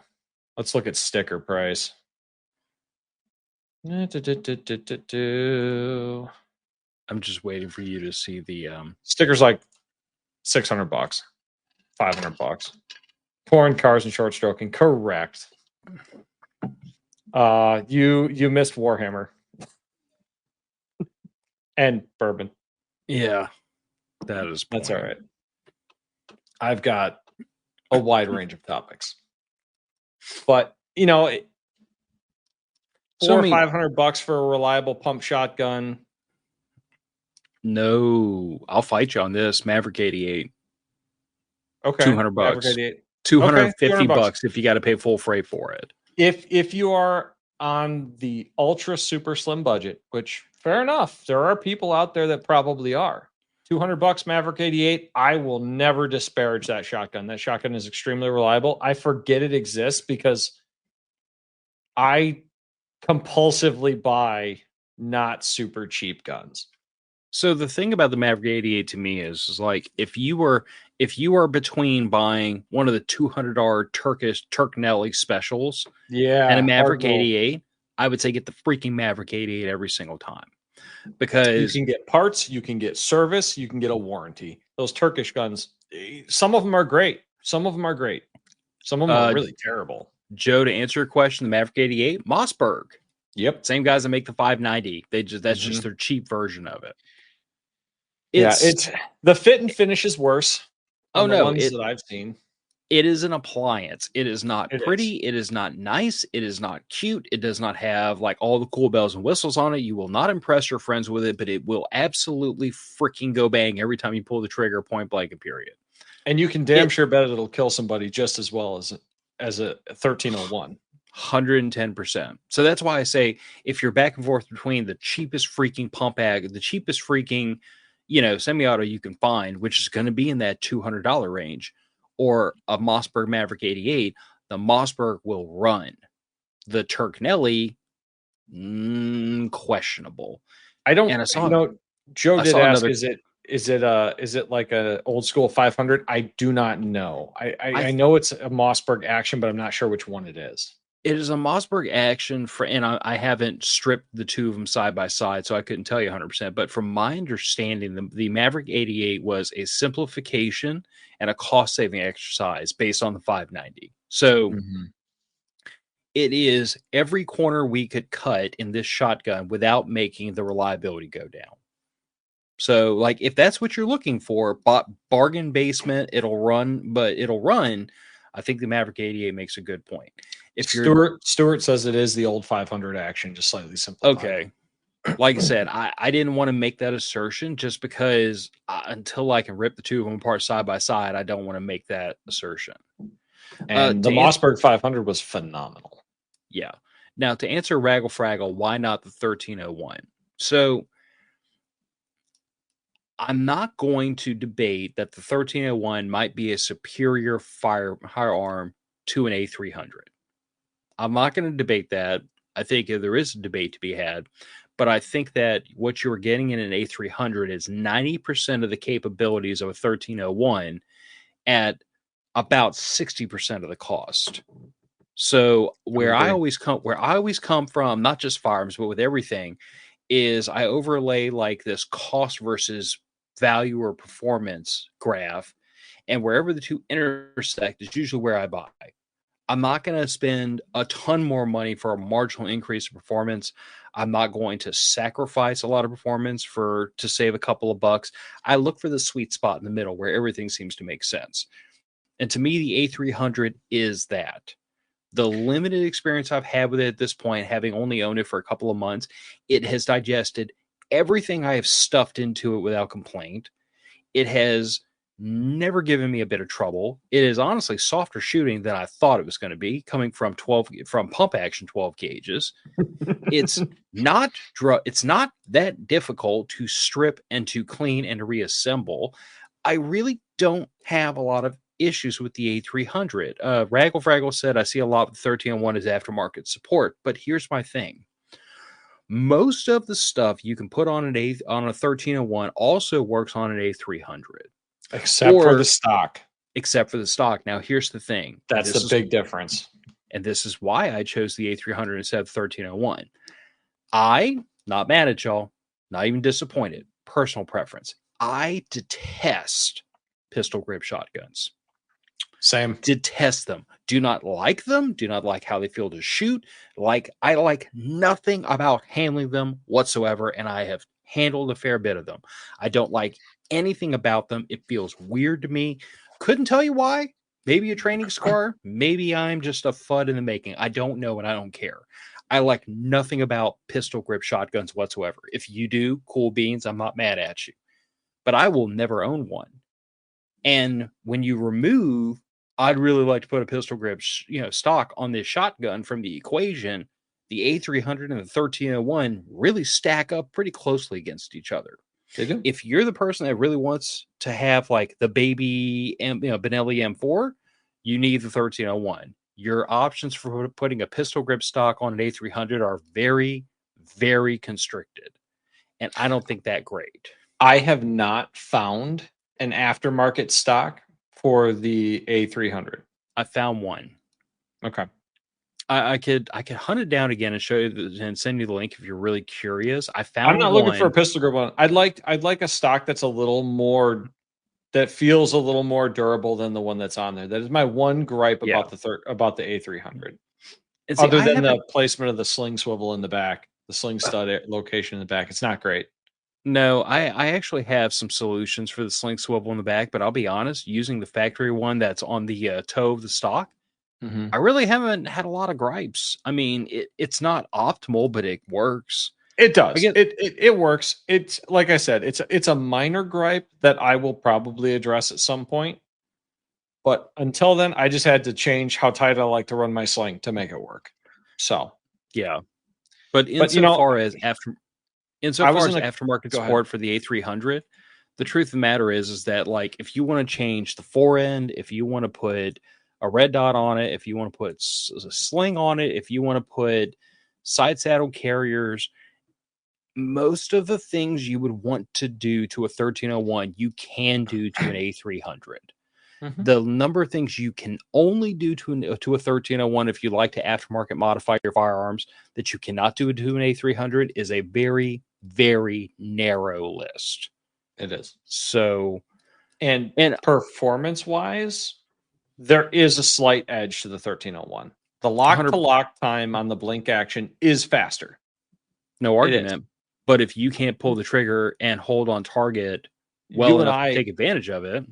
Let's look at sticker price. I'm just waiting for you to see the stickers, like $600, $500. Pouring cars and short stroking, correct. You missed Warhammer and bourbon. Yeah, that's all right. I've got a wide range of topics, but $400 or $500 for a reliable pump shotgun. No, I'll fight you on this. Maverick 88. Okay, $200. Maverick 88. $250 if you got to pay full freight for it. If you are on the ultra super slim budget, which fair enough, there are people out there that probably are. $200 Maverick 88. I will never disparage that shotgun. That shotgun is extremely reliable. I forget it exists because I compulsively buy not super cheap guns. So the thing about the Maverick 88 to me is like if you are between buying one of the $200 Turk Nelly specials, and a Maverick 88, I would say get the freaking Maverick 88 every single time, because you can get parts, you can get service, you can get a warranty. Those Turkish guns, some of them are great. Some of them are really terrible. Joe, to answer your question, the Maverick 88, Mossberg. Yep. Same guys that make the 590. That's just their cheap version of it. It's the fit and finish is worse on the ones that I've seen. It is an appliance. It is not pretty. Is. It is not nice. It is not cute. It does not have like all the cool bells and whistles on it. You will not impress your friends with it, but it will absolutely freaking go bang every time you pull the trigger, point blank and period. And you can damn sure bet it'll kill somebody just as well as a 1301. 110%. So that's why I say if you're back and forth between the cheapest freaking pump ag, the cheapest freaking, semi-auto you can find, which is going to be in that $200 range, or a Mossberg Maverick 88, the Mossberg will run. The Turknelli, questionable. I don't know. Joe did ask, is it like an old school 500? I do not know. I know it's a Mossberg Action, but I'm not sure which one it is. It is a Mossberg Action, and I haven't stripped the two of them side by side, so I couldn't tell you 100%. But from my understanding, the Maverick 88 was a simplification and a cost-saving exercise based on the 590. So it is every corner we could cut in this shotgun without making the reliability go down. So, like, if that's what you're looking for, bargain basement, it'll run. I think the Maverick 88 makes a good point. If Stuart says it is the old 500 Action, just slightly simplified. Okay. Like I said, I didn't want to make that assertion just because until I can rip the two of them apart side by side, I don't want to make that assertion. And the Mossberg 500 was phenomenal. Yeah. Now, to answer Raggle Fraggle, why not the 1301? So I'm not going to debate that the 1301 might be a superior firearm to an A300. I'm not going to debate that. I think there is a debate to be had, but I think that what you're getting in an A300 is 90% of the capabilities of a 1301 at about 60% of the cost. So where I always come from, not just firearms, but with everything, is I overlay like this cost versus value or performance graph, and wherever the two intersect is usually where I buy. I'm not going to spend a ton more money for a marginal increase in performance. I'm not going to sacrifice a lot of performance to save a couple of bucks. I look for the sweet spot in the middle where everything seems to make sense. And to me, the A300 is that. The limited experience I've had with it at this point, having only owned it for a couple of months, it has digested everything I have stuffed into it without complaint. It has never given me a bit of trouble. It is honestly softer shooting than I thought it was going to be, coming from pump action 12 gauges. It's not that difficult to strip and to clean and to reassemble. I really don't have a lot of issues with the A300. Raggle Fraggle said, I see a lot of the 1301 as aftermarket support, but here's my thing. Most of the stuff you can put on a 1301 also works on an A300. Except for the stock. Now, here's the thing. That's the big difference. And this is why I chose the A300 instead of 1301. I'm not mad at y'all. Not even disappointed. Personal preference. I detest pistol grip shotguns. Same. Detest them. Do not like them. Do not like how they feel to shoot. I like nothing about handling them whatsoever, and I have handled a fair bit of them. I don't like anything about them. It feels weird to me. Couldn't tell you why. Maybe a training scar. Maybe I'm just a FUD in the making. I don't know, and I don't care. I like nothing about pistol grip shotguns whatsoever. If you do, cool beans. I'm not mad at you. But I will never own one. And when you remove, I'd really like to put a pistol grip, stock on this shotgun from the equation. The A300 and the 1301 really stack up pretty closely against each other. They do. If you're the person that really wants to have like the baby Benelli M4, you need the 1301. Your options for putting a pistol grip stock on an A300 are very, very constricted. And I don't think that great. I have not found an aftermarket stock for the A300. I found one. Okay. I could hunt it down again and show you and send you the link if you're really curious. I'm not looking for a pistol grip one. I'd like a stock that's a little more that feels a little more durable than the one that's on there. That is my one gripe Yeah. about the A300. And see, Other I than haven't. the placement of the sling swivel in the back, the sling stud location in the back, it's not great. No, I actually have some solutions for the sling swivel in the back, but I'll be honest, using the factory one that's on the toe of the stock, I really haven't had a lot of gripes. I mean, it's not optimal, but it works. It I does. get It works. It's like I said, it's a minor gripe that I will probably address at some point. But until then, I just had to change how tight I like to run my sling to make it work. So, yeah, but but you know, I insofar was as in a aftermarket go ahead. support for the A300, the truth of the matter is that like if you want to change the fore end, if you want to put a red dot on it, if you want to put a sling on it, if you want to put side saddle carriers, most of the things you would want to do to a 1301, you can do to an A300. Mhm. The number of things you can only do to a 1301 if you like to aftermarket modify your firearms that you cannot do to an A300 is a very, very narrow list. It is. So, And and performance wise, there is a slight edge to the 1301. The lock to 100, lock time on the blink action is faster. no It is. argument. But if you can't pull the trigger and hold on target well You and enough to I take advantage of it,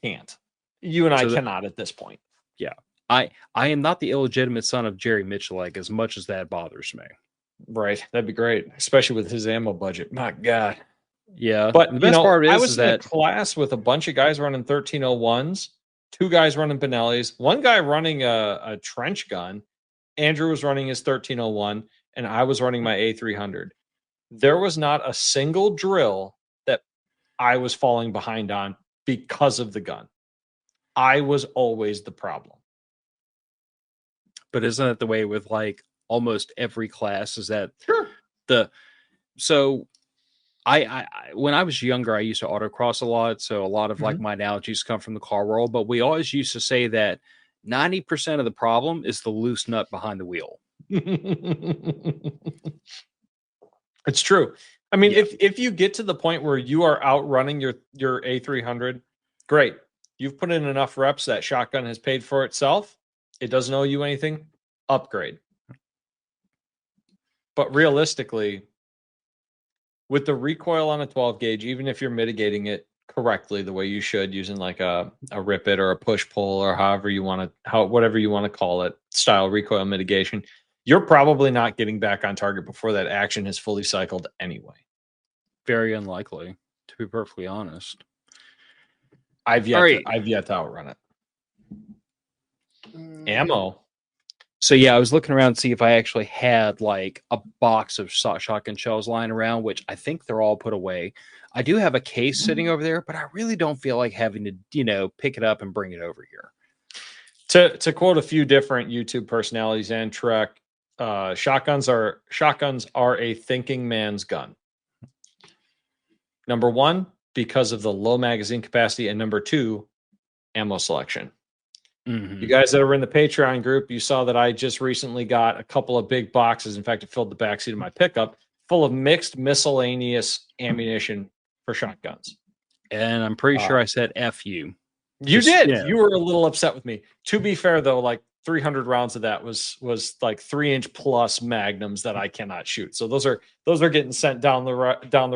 can't. You and I so that, cannot at this point. yeah, I am not the illegitimate son of Jerry Mitchell as much as that bothers me. Right. That'd be great, especially with his ammo budget. My God. Yeah, But, the best part I is was in a that class with a bunch of guys running 1301s, two guys running Benellis, one guy running a trench gun. Andrew was running his 1301, and I was running my A300. There was not a single drill that I was falling behind on because of the gun. I was always the problem. but isn't it the way with like almost every class is that Sure. the so I when I was younger I used to autocross a lot, so a lot of like Mhm. my analogies come from the car world, but we always used to say that 90% of the problem is the loose nut behind the wheel. It's true. I mean, Yeah, if you get to the point where you are outrunning your A300, great. You've put in enough reps that shotgun has paid for itself. It doesn't owe you anything. Upgrade. But realistically, with the recoil on a 12 gauge, even if you're mitigating it correctly the way you should, using like a rip it or a push pull or however you want to whatever you want to call it, style recoil mitigation, you're probably not getting back on target before that action has fully cycled anyway. very unlikely, to be perfectly honest. I've All yet to right. outrun it. Ammo. So yeah, I was looking around to see if I actually had like a box of shotgun shells lying around, which I think they're all put away. I do have a case sitting over there, but I really don't feel like having to, pick it up and bring it over here. To quote a few different YouTube personalities and Trek, shotguns are a thinking man's gun. Number one, because of the low magazine capacity, and number two, ammo selection. Mm-hmm. You guys that are in the Patreon group, you saw that I just recently got a couple of big boxes. In fact, it filled the backseat of my pickup full of mixed miscellaneous ammunition for shotguns. And I'm pretty sure I said F you. You Just, did. You were a little upset with me. To be fair, though, like 300 rounds of that was like 3-inch plus magnums that I cannot shoot. So those are getting sent down the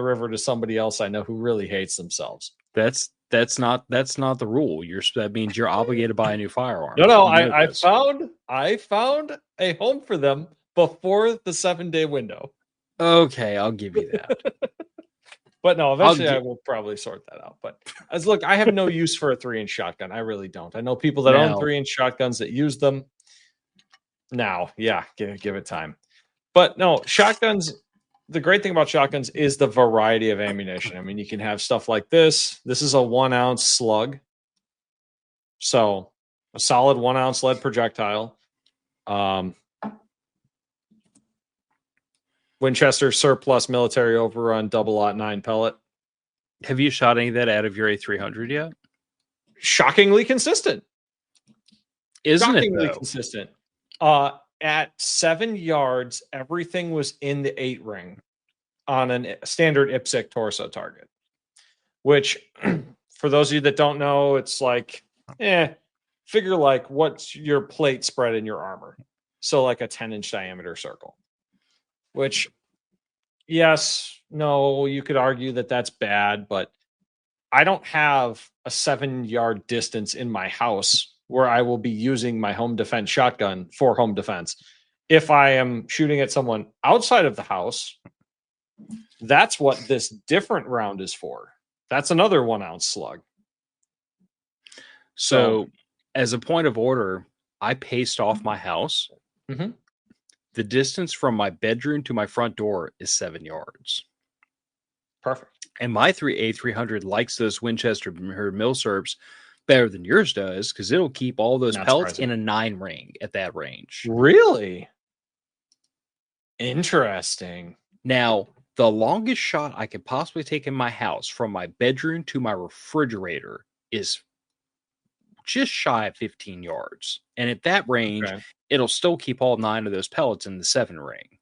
river to somebody else I know who really hates themselves. that's not the rule. That means you're obligated to buy a new firearm. No, You know I this. found a home for them before the 7-day window. Okay, I'll give you that. But no, eventually I will probably sort that out. But look, I have no use for a 3-inch shotgun. I really don't. I know people that own Now, 3-inch shotguns that use them. Now, yeah, give it time. But no, shotguns. The great thing about shotguns is the variety of ammunition. I mean, you can have stuff like this. This is a 1-ounce slug, so a solid 1-ounce lead projectile. Winchester surplus military overrun 0.9 pellet. have you shot any of that out of your A300 yet? Shockingly consistent. Isn't Shockingly it though? consistent. At 7 yards, everything was in the 8 ring on a standard IPSC torso target, which For those of you that don't know, it's like, figure like what's your plate spread in your armor. So like a 10-inch diameter circle, which, yes, no, you could argue that that's bad, but I don't have a 7-yard distance in my house where I will be using my home defense shotgun for home defense. If I am shooting at someone outside of the house, that's what this different round is for. That's another 1 ounce slug. So, as a point of order, I paced off my house. Mm-hmm. The distance from my bedroom to my front door is 7 yards. Perfect. And my A300 likes those Winchester milsurps better than yours does because it'll keep all those pellets in a 9 ring at that range. Really? Interesting. Now, the longest shot I could possibly take in my house from my bedroom to my refrigerator is just shy of 15 yards. And at that range, it'll still keep all 9 of those pellets in the 7 ring.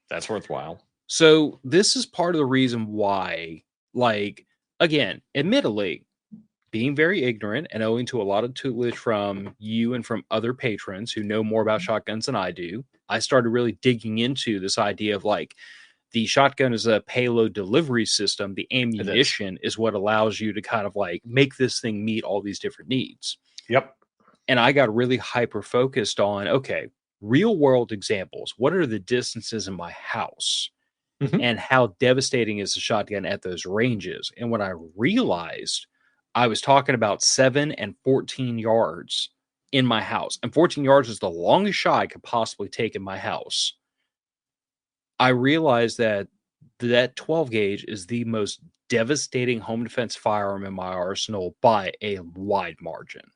That's worthwhile. So this is part of the reason why, like, again, admittedly, being very ignorant and owing to a lot of tutelage from you and from other patrons who know more about shotguns than I do, I started really digging into this idea of like the shotgun is a payload delivery system. The ammunition is what allows you to kind of like make this thing meet all these different needs. Yep. And I got really hyper focused on, okay, real world examples. What are the distances in my house? Mm-hmm. And how devastating is the shotgun at those ranges? And when I realized I was talking about 7 and 14 yards in my house, and 14 yards is the longest shot I could possibly take in my house, I realized that 12 gauge is the most devastating home defense firearm in my arsenal by a wide margin.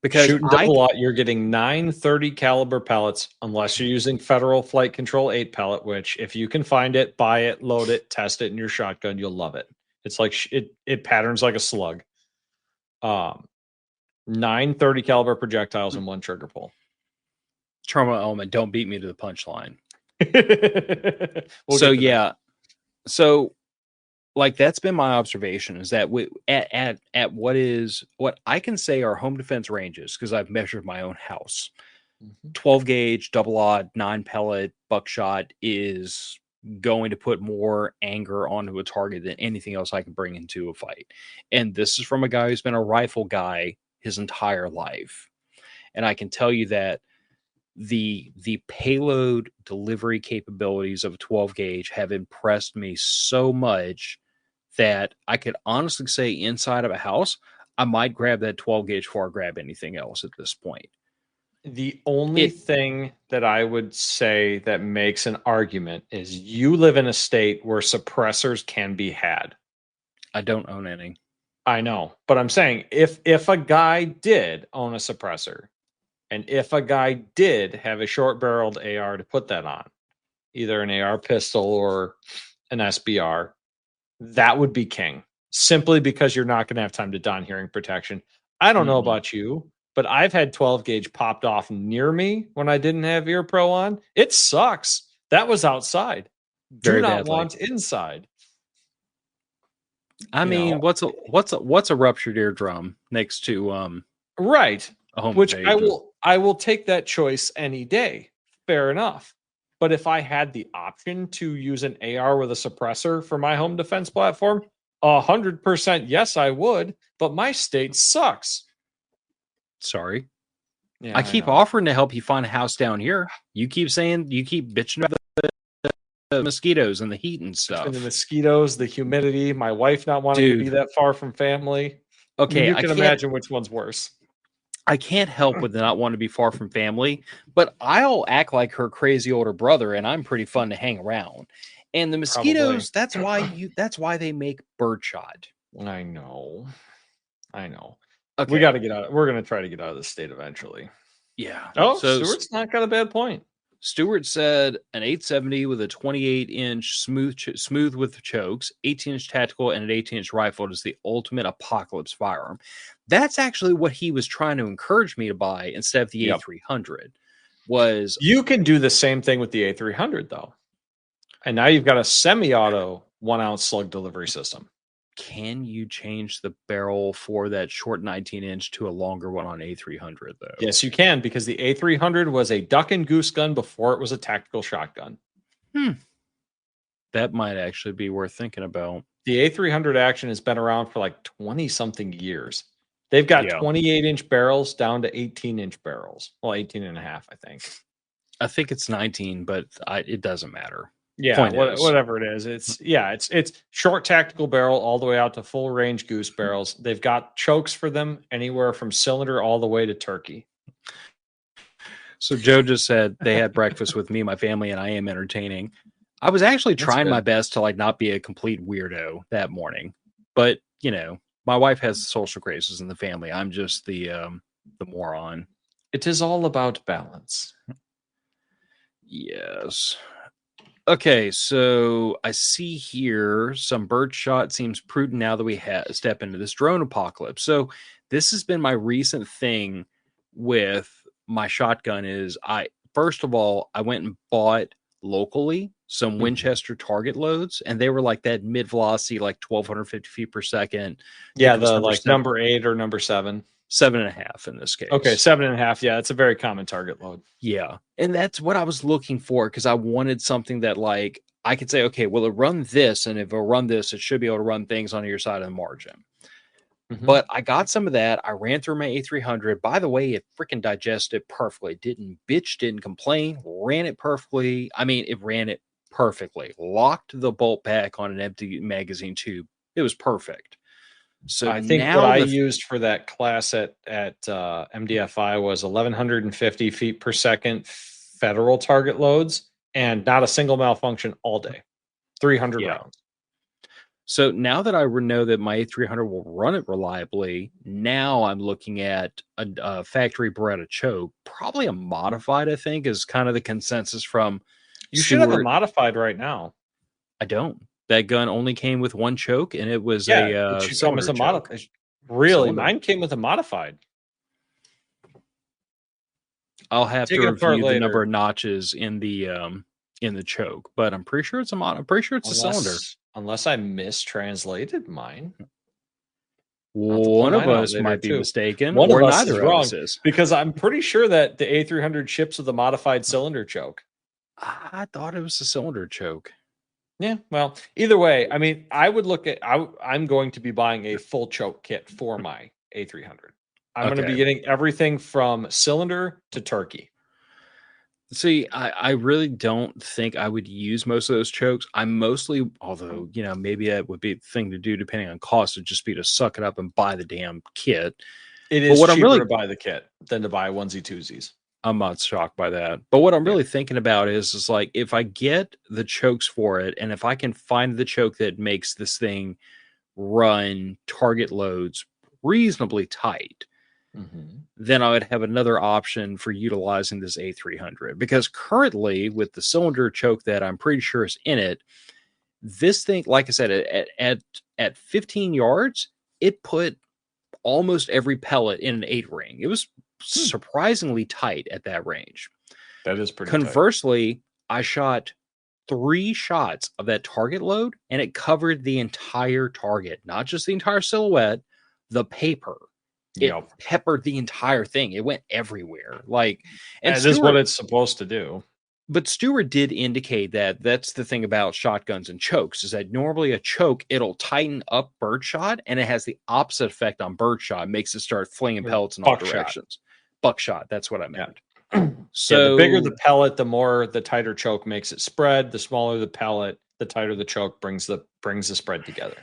Because shooting double lot, you're getting 930 caliber pellets, unless you're using Federal Flight Control 8 pellet, which if you can find it, buy it, load it, test it in your shotgun, you'll love it. It's like it patterns like a slug. 930 caliber projectiles in one trigger pull. Trauma element, don't beat me to the punchline. So like that's been my observation is that at what I can say are home defense ranges, because I've measured my own house. 12 gauge, double odd, 9 pellet buckshot is going to put more anger onto a target than anything else I can bring into a fight. And this is from a guy who's been a rifle guy his entire life. And I can tell you that the payload delivery capabilities of a 12 gauge have impressed me so much that I could honestly say inside of a house, I might grab that 12 gauge before I grab anything else at this point. The only thing that I would say that makes an argument is you live in a state where suppressors can be had. I don't own any. I know, but I'm saying if a guy did own a suppressor, and if a guy did have a short-barreled AR to put that on, either an AR pistol or an SBR, that would be king. Simply because you're not going to have time to don hearing protection. I don't know about you, but I've had 12 gauge popped off near me when I didn't have ear pro on. It sucks. That was outside. Do not want inside. I mean, what's a ruptured eardrum next to right, a home which invasion? I will take that choice any day. Fair enough. But if I had the option to use an AR with a suppressor for my home defense platform, 100% yes, I would. But my state sucks. Sorry. Yeah, I keep offering to help you find a house down here. You keep bitching about the mosquitoes and the heat and stuff. And the mosquitoes, the humidity, my wife not wanting to be that far from family. Okay, you can imagine which one's worse. I can't help with not wanting to be far from family, but I'll act like her crazy older brother, and I'm pretty fun to hang around. And the mosquitoes, that's why they make birdshot. I know. Okay. We got to get out. We're going to try to get out of this state eventually. Yeah. Oh, so Stuart's not got a bad point. Stuart said an 870 with a 28-inch smooth with chokes, 18-inch tactical, and an 18-inch rifle is the ultimate apocalypse firearm. That's actually what he was trying to encourage me to buy instead of the A300. You can do the same thing with the A300 though, and now you've got a semi-auto 1 ounce slug delivery system. can you change the barrel for that short 19-inch to a longer one on A300 though? Yes, you can, because the A300 was a duck and goose gun before it was a tactical shotgun. That might actually be worth thinking about. The A300 action has been around for like 20 something years. They've got 28-inch barrels down to 18-inch barrels. Well, 18 and a half, I think. I think it's 19, but it doesn't matter. Yeah, whatever it is. It's short tactical barrel all the way out to full range goose barrels. They've got chokes for them anywhere from cylinder all the way to turkey. So Joe just said they had breakfast with me, my family, and I am entertaining. I was actually trying my best to like not be a complete weirdo that morning, but you know, my wife has social graces in the family. I'm just the moron. It is all about balance. Yes. Okay, so I see here some birdshot seems prudent now that we step into this drone apocalypse. So this has been my recent thing with my shotgun is first of all, I went and bought locally some Winchester target loads, and they were like that mid velocity, like 1,250 feet per second. Yeah, the like number 8 or number 7. 7.5 in this case. Okay, 7.5. Yeah, it's a very common target load. Yeah, and that's what I was looking for because I wanted something that like I could say, okay, well, it run this, and if it'll run this, it should be able to run things on your side of the margin. But I got some of that. I ran through my A300. By the way, it freaking digested perfectly. Didn't bitch, didn't complain. Ran it perfectly. I mean, it ran it perfectly. Locked the bolt back on an empty magazine tube. It was perfect. So I think what I used for that class at MDFI was 1,150 feet per second federal target loads, and not a single malfunction all day. 300 rounds. So now that I know that my A300 will run it reliably, now I'm looking at a factory Beretta choke, probably a modified, I think, is kind of the consensus from You should have a modified right now. I don't. That gun only came with one choke, and it was it should come as a modified. Really? Mine came with a modified. I'll have to review the number of notches in the choke, but I'm pretty sure it's I'm pretty sure it's a cylinder. Unless I mistranslated mine. One of us might be mistaken. One or of us is wrong. Because I'm pretty sure that the A300 ships with a modified cylinder choke. I thought it was a cylinder choke. Yeah, well, either way, I mean, I would look at, I'm going to be buying a full choke kit for my A300. I'm going to be getting everything from cylinder to turkey. See, I really don't think I would use most of those chokes. I'm mostly, although, you know, maybe that would be a thing to do depending on cost, would just be to suck it up and buy the damn kit. It is cheaper to buy the kit than to buy onesie twosies. I'm not shocked by that. But what I'm really thinking about is like, if I get the chokes for it, and if I can find the choke that makes this thing run target loads reasonably tight, then I would have another option for utilizing this A300. Because currently, with the cylinder choke that I'm pretty sure is in it, this thing, like I said, at 15 yards, it put almost every pellet in an 8 ring. It was surprisingly tight at that range. That is pretty Conversely, tight. I shot 3 shots of that target load, and it covered the entire target, not just the entire silhouette, the paper. It peppered the entire thing. It went everywhere. Like, and that is what it's supposed to do. But Stewart did indicate that that's the thing about shotguns and chokes, is that normally a choke, it'll tighten up birdshot, and it has the opposite effect on birdshot. It makes it start flinging pellets in all directions. Buckshot, that's what I meant. So the bigger the pellet, the more the tighter choke makes it spread. The smaller the pellet, the tighter the choke brings the spread together.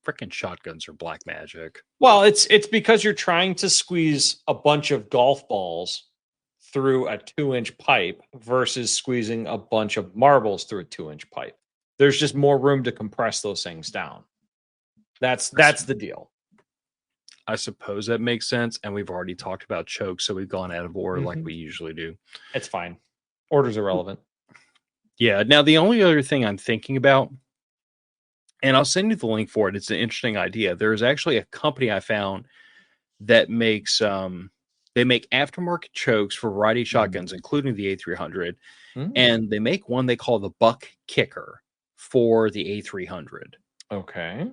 Freaking shotguns are black magic. Well, it's because you're trying to squeeze a bunch of golf balls through a 2-inch pipe versus squeezing a bunch of marbles through a 2-inch pipe. There's just more room to compress those things down. That's the deal. I suppose that makes sense. And we've already talked about chokes, so we've gone out of order like we usually do. It's fine. Order's irrelevant. Yeah. Now, the only other thing I'm thinking about, and I'll send you the link for it. It's an interesting idea. There's actually a company I found that makes they make aftermarket chokes for a variety of shotguns, including the A300, and they make one they call the Buck Kicker for the A300. Okay.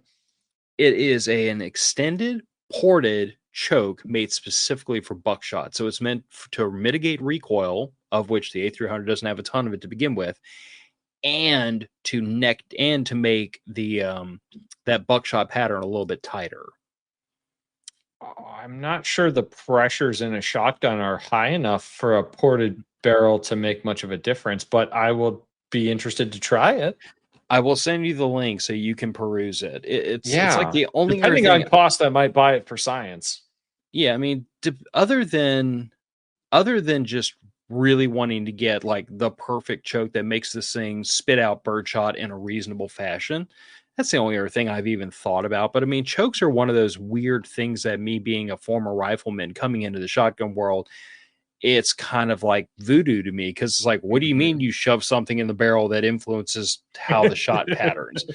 It is an extended ported choke made specifically for buckshot. So it's meant to mitigate recoil, of which the A300 doesn't have a ton of it to begin with, and to make the that buckshot pattern a little bit tighter. I'm not sure the pressures in a shotgun are high enough for a ported barrel to make much of a difference, but I will be interested to try it. I will send you the link so you can peruse it. It's like the only other Depending on thing. cost, I might buy it for science. Yeah, I mean, other than just really wanting to get like the perfect choke that makes this thing spit out birdshot in a reasonable fashion, that's the only other thing I've even thought about. But I mean, chokes are one of those weird things that, me being a former rifleman coming into the shotgun world, it's kind of like voodoo to me, because it's like, what do you mean you shove something in the barrel that influences how the shot patterns?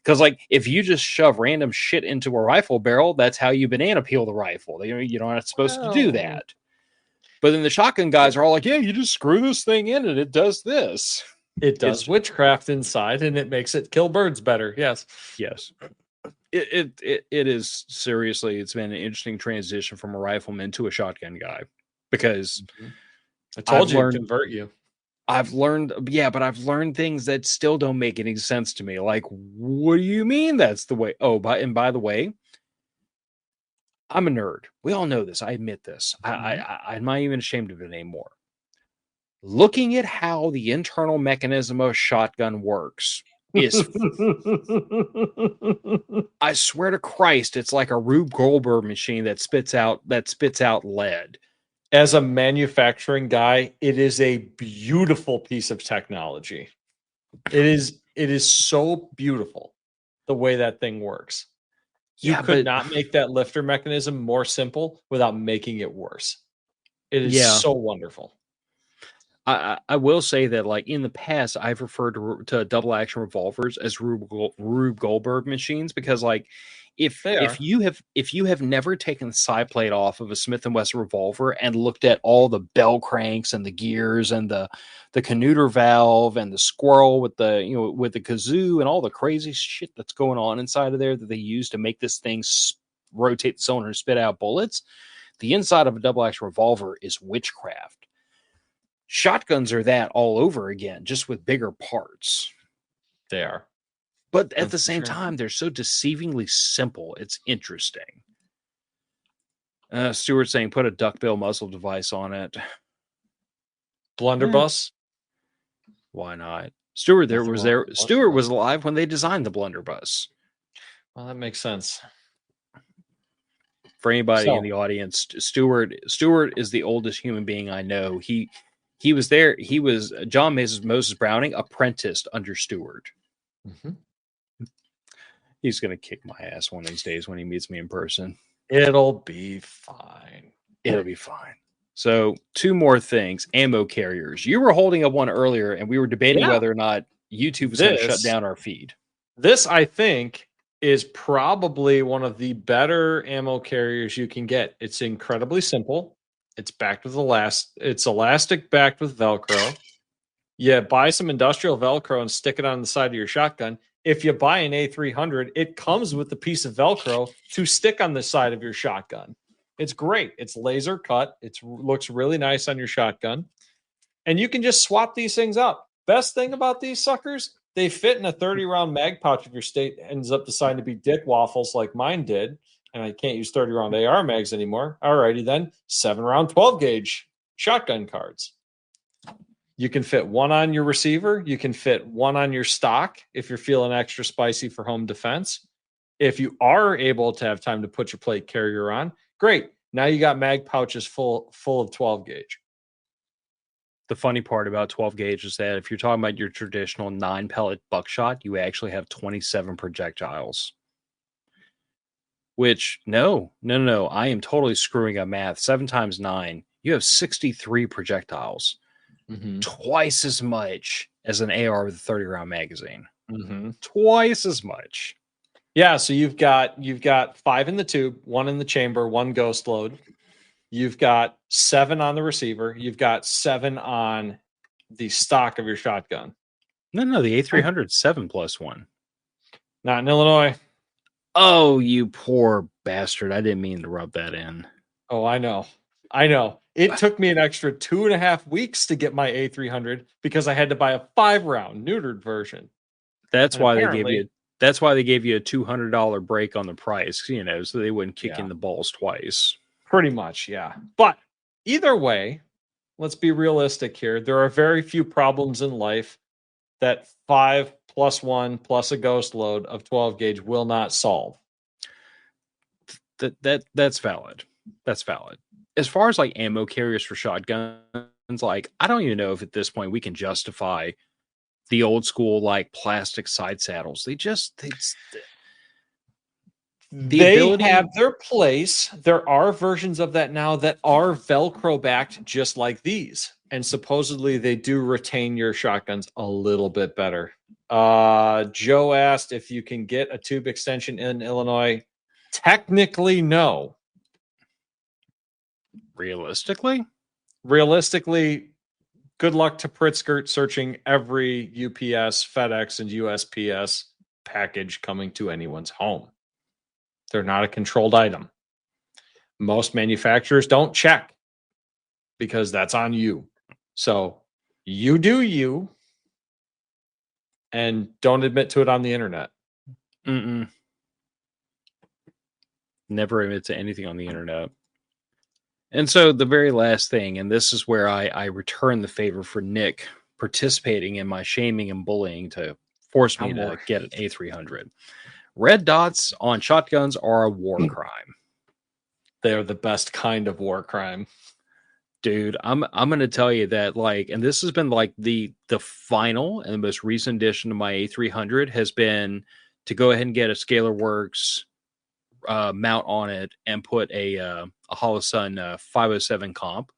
Because like, if you just shove random shit into a rifle barrel, that's how you banana peel the rifle. You're not supposed to do that. But then the shotgun guys are all like, yeah, you just screw this thing in and it does this. It does witchcraft inside, and it makes it kill birds better. Yes. Yes. It is seriously, it's been an interesting transition from a rifleman to a shotgun guy, because I told you to convert you. I've learned things that still don't make any sense to me. Like, what do you mean that's the way? Oh, by the way, I'm a nerd. We all know this. I admit this. I'm not even ashamed of it anymore. Looking at how the internal mechanism of a shotgun works is, I swear to Christ, it's like a Rube Goldberg machine that spits out lead. As a manufacturing guy, it is a beautiful piece of technology. It is so beautiful the way that thing works. You could not make that lifter mechanism more simple without making it worse. It is so wonderful. I will say that, like, in the past, I've referred to double action revolvers as Rube Goldberg machines, because, like, if you have never taken the side plate off of a Smith & Wesson revolver and looked at all the bell cranks and the gears and the canuter valve and the squirrel with the with the kazoo and all the crazy shit that's going on inside of there that they use to make this thing rotate the cylinder and spit out bullets, the inside of a double action revolver is witchcraft. Shotguns are that all over again, just with bigger parts. They are. But at the same time, they're so deceivingly simple. It's interesting. Stuart saying, put a duckbill muzzle device on it. Blunderbuss? Why not? Stuart was alive when they designed the blunderbuss. Well, that makes sense. For anybody in the audience, Stuart is the oldest human being I know. He was there. He was John Moses Browning, apprenticed under Stewart. Mm-hmm. He's going to kick my ass one of these days when he meets me in person. It'll be fine. It'll be fine. So 2 more things. Ammo carriers. You were holding up one earlier, and we were debating whether or not YouTube was going to shut down our feed. This, I think, is probably one of the better ammo carriers you can get. It's incredibly simple. It's backed with it's elastic backed with Velcro. You buy some industrial Velcro and stick it on the side of your shotgun. If you buy an A300, it comes with a piece of Velcro to stick on the side of your shotgun. It's great. It's laser cut. It looks really nice on your shotgun. And you can just swap these things up. Best thing about these suckers, they fit in a 30-round mag pouch if your state ends up deciding to be dick waffles like mine did. And I can't use 30-round AR mags anymore. Alrighty then, 7-round 12-gauge shotgun cards. You can fit one on your receiver. You can fit one on your stock if you're feeling extra spicy for home defense. If you are able to have time to put your plate carrier on, great. Now you got mag pouches full of 12-gauge. The funny part about 12-gauge is that if you're talking about your traditional 9-pellet buckshot, you actually have 27 projectiles. Which, no, I am totally screwing up math. 7 times 9, you have 63 projectiles. Mm-hmm. Twice as much as an AR with a 30-round magazine. Mm-hmm. Twice as much. Yeah, so you've got 5 in the tube, 1 in the chamber, 1 ghost load. You've got 7 on the receiver. You've got 7 on the stock of your shotgun. No, the A300 7 plus 1. Not in Illinois. Oh, you poor bastard. I didn't mean to rub that in. Oh, I know. I know. It took me an extra 2.5 weeks to get my A300 because I had to buy a 5-round neutered version. That's And why they gave apparently, you that's why they gave you a $200 break on the price, so they wouldn't kick you yeah, in the balls twice. pretty much, yeah. But either way, let's be realistic here. There are very few problems in life that 5 plus 1 plus a ghost load of 12 gauge will not solve. That's valid. That's valid. As far as like ammo carriers for shotguns, like I don't even know if at this point we can justify the old school like plastic side saddles. The They have ability. their place. There are versions of that now that are Velcro backed, just like these. And supposedly they do retain your shotguns a little bit better. Joe asked if you can get a tube extension in Illinois. Technically, no. Realistically, Realistically, good luck to Pritzker searching every UPS, FedEx, and USPS package coming to anyone's home. They're not a controlled item. Most manufacturers don't check because that's on you. So you do you and don't admit to it on the internet. mm-mm. Never admit to anything on the internet. And so the very last thing, and this is where I return the favor for Nick participating in my shaming and bullying to force me I'm to more. get an A300. Red dots on shotguns are a war crime. They're the best kind of war crime. Dude, I'm gonna tell you that, like, and this has been like the final and the most recent addition to my A300 has been to go ahead and get a Scalar Works mount on it and put a Holosun 507 comp.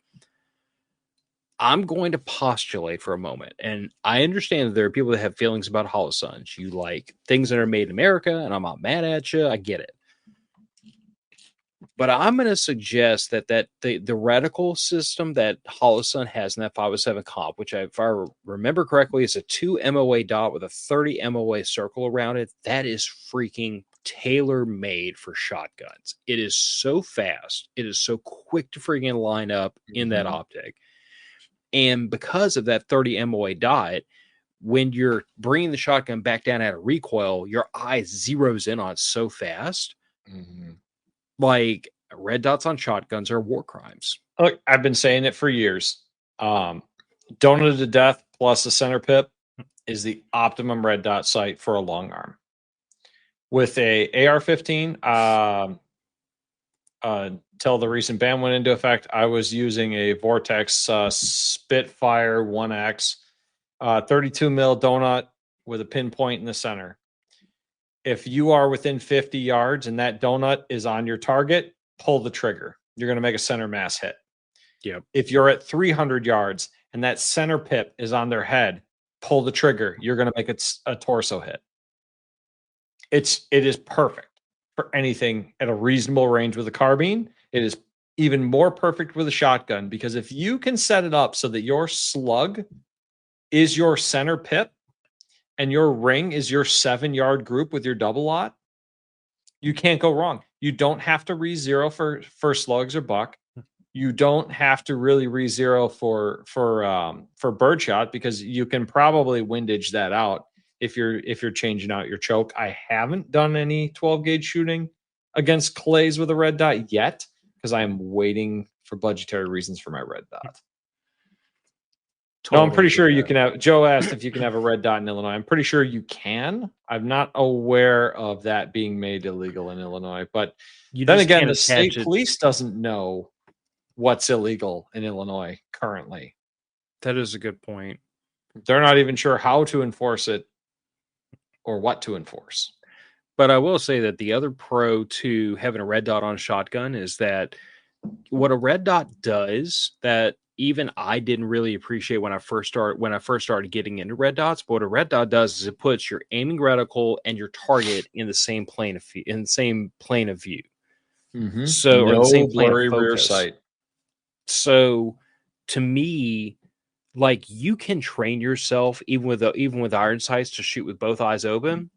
I'm going to postulate for a moment, and I understand that there are people that have feelings about Holosuns. You like things that are made in America, and I'm not mad at you. I get it. But I'm going to suggest that the reticle system that Holosun has in that 507 comp, which if I remember correctly, is a 2 MOA dot with a 30 MOA circle around it. That is freaking tailor made for shotguns. It is so fast. It is so quick to freaking line up in that optic. And because of that 30 MOA dot, when you're bringing the shotgun back down at a recoil, your eye zeroes in on it so fast. Mm-hmm. Like red dots on shotguns are war crimes. Look, I've been saying it for years. Donut to death plus a center pip is the optimum red dot sight for a long arm. With a AR-15, till the recent ban went into effect, I was using a Vortex Spitfire 1X, 32 mil donut with a pinpoint in the center. If you are within 50 yards and that donut is on your target, pull the trigger. You're going to make a center mass hit. Yep. If you're at 300 yards and that center pip is on their head, pull the trigger. You're going to make it a torso hit. It is perfect for anything at a reasonable range with a carbine. It is even more perfect with a shotgun because if you can set it up so that your slug is your center pip and your ring is your 7-yard group with your double lot, you can't go wrong. You don't have to re-zero for slugs or buck. You don't have to really re-zero for birdshot because you can probably windage that out if you're changing out your choke. I haven't done any 12 gauge shooting against clays with a red dot yet because I'm waiting for budgetary reasons for my red dot. No, I'm pretty sure you can have. Joe asked if you can have a red dot in Illinois. I'm pretty sure you can. I'm not aware of that being made illegal in Illinois. But You then just again, can't the attach state it. police doesn't know what's illegal in Illinois currently. That is a good point. They're not even sure how to enforce it or what to enforce. But I will say that the other pro to having a red dot on a shotgun is that what a red dot does that even I didn't really appreciate when I first started getting into red dots. But what a red dot does is it puts your aiming reticle and your target in the same plane of view, Mm-hmm. So or the No same plane of blurry rear focus. sight. So to me, like you can train yourself even with iron sights to shoot with both eyes open.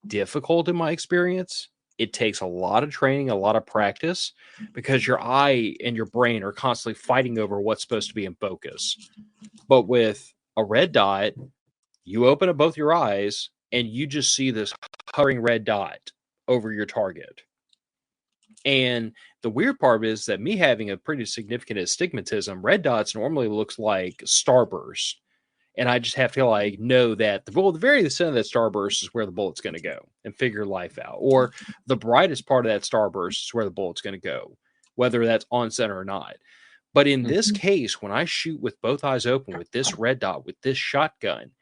difficult in my experience. It takes a lot of training, a lot of practice, because your eye and your brain are constantly fighting over what's supposed to be in focus. But with a red dot, you open up both your eyes and you just see this hovering red dot over your target. And the weird part is that me having a pretty significant astigmatism, red dots normally looks like starburst. And I just have to like know that the very center of that starburst is where the bullet's going to go and figure life out. Or the brightest part of that starburst is where the bullet's going to go, whether that's on center or not. But in this case, when I shoot with both eyes open with this red dot, with this shotgun,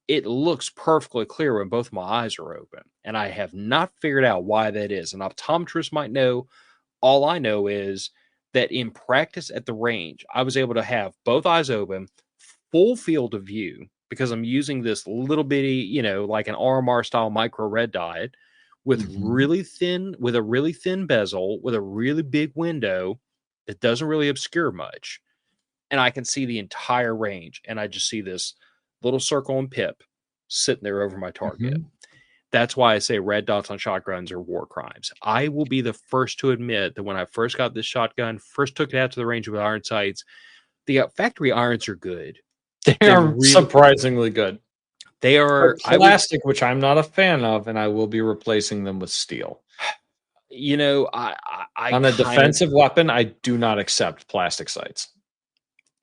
it looks perfectly clear when both my eyes are open. And I have not figured out why that is. An optometrist might know. All I know is that in practice at the range, I was able to have both eyes open, full field of view, because I'm using this little bitty, like an RMR style micro red dot with a really thin bezel, with a really big window that doesn't really obscure much. And I can see the entire range. And I just see this little circle and pip sitting there over my target. That's why I say red dots on shotguns are war crimes. I will be the first to admit that when I first got this shotgun, first took it out to the range with iron sights, the factory irons are good. They are really surprisingly good. They are plastic, which I'm not a fan of, and I will be replacing them with steel. On a defensive weapon, I do not accept plastic sights.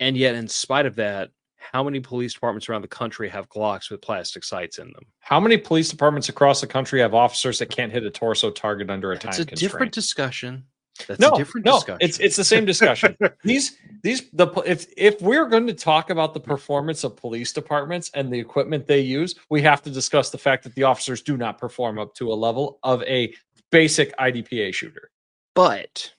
And yet, in spite of that, how many police departments around the country have Glocks with plastic sights in them? How many police departments across the country have officers that can't hit a torso target under a time constraint? That's a different discussion. It's the same discussion. If we're going to talk about the performance of police departments and the equipment they use, we have to discuss the fact that the officers do not perform up to a level of a basic IDPA shooter. But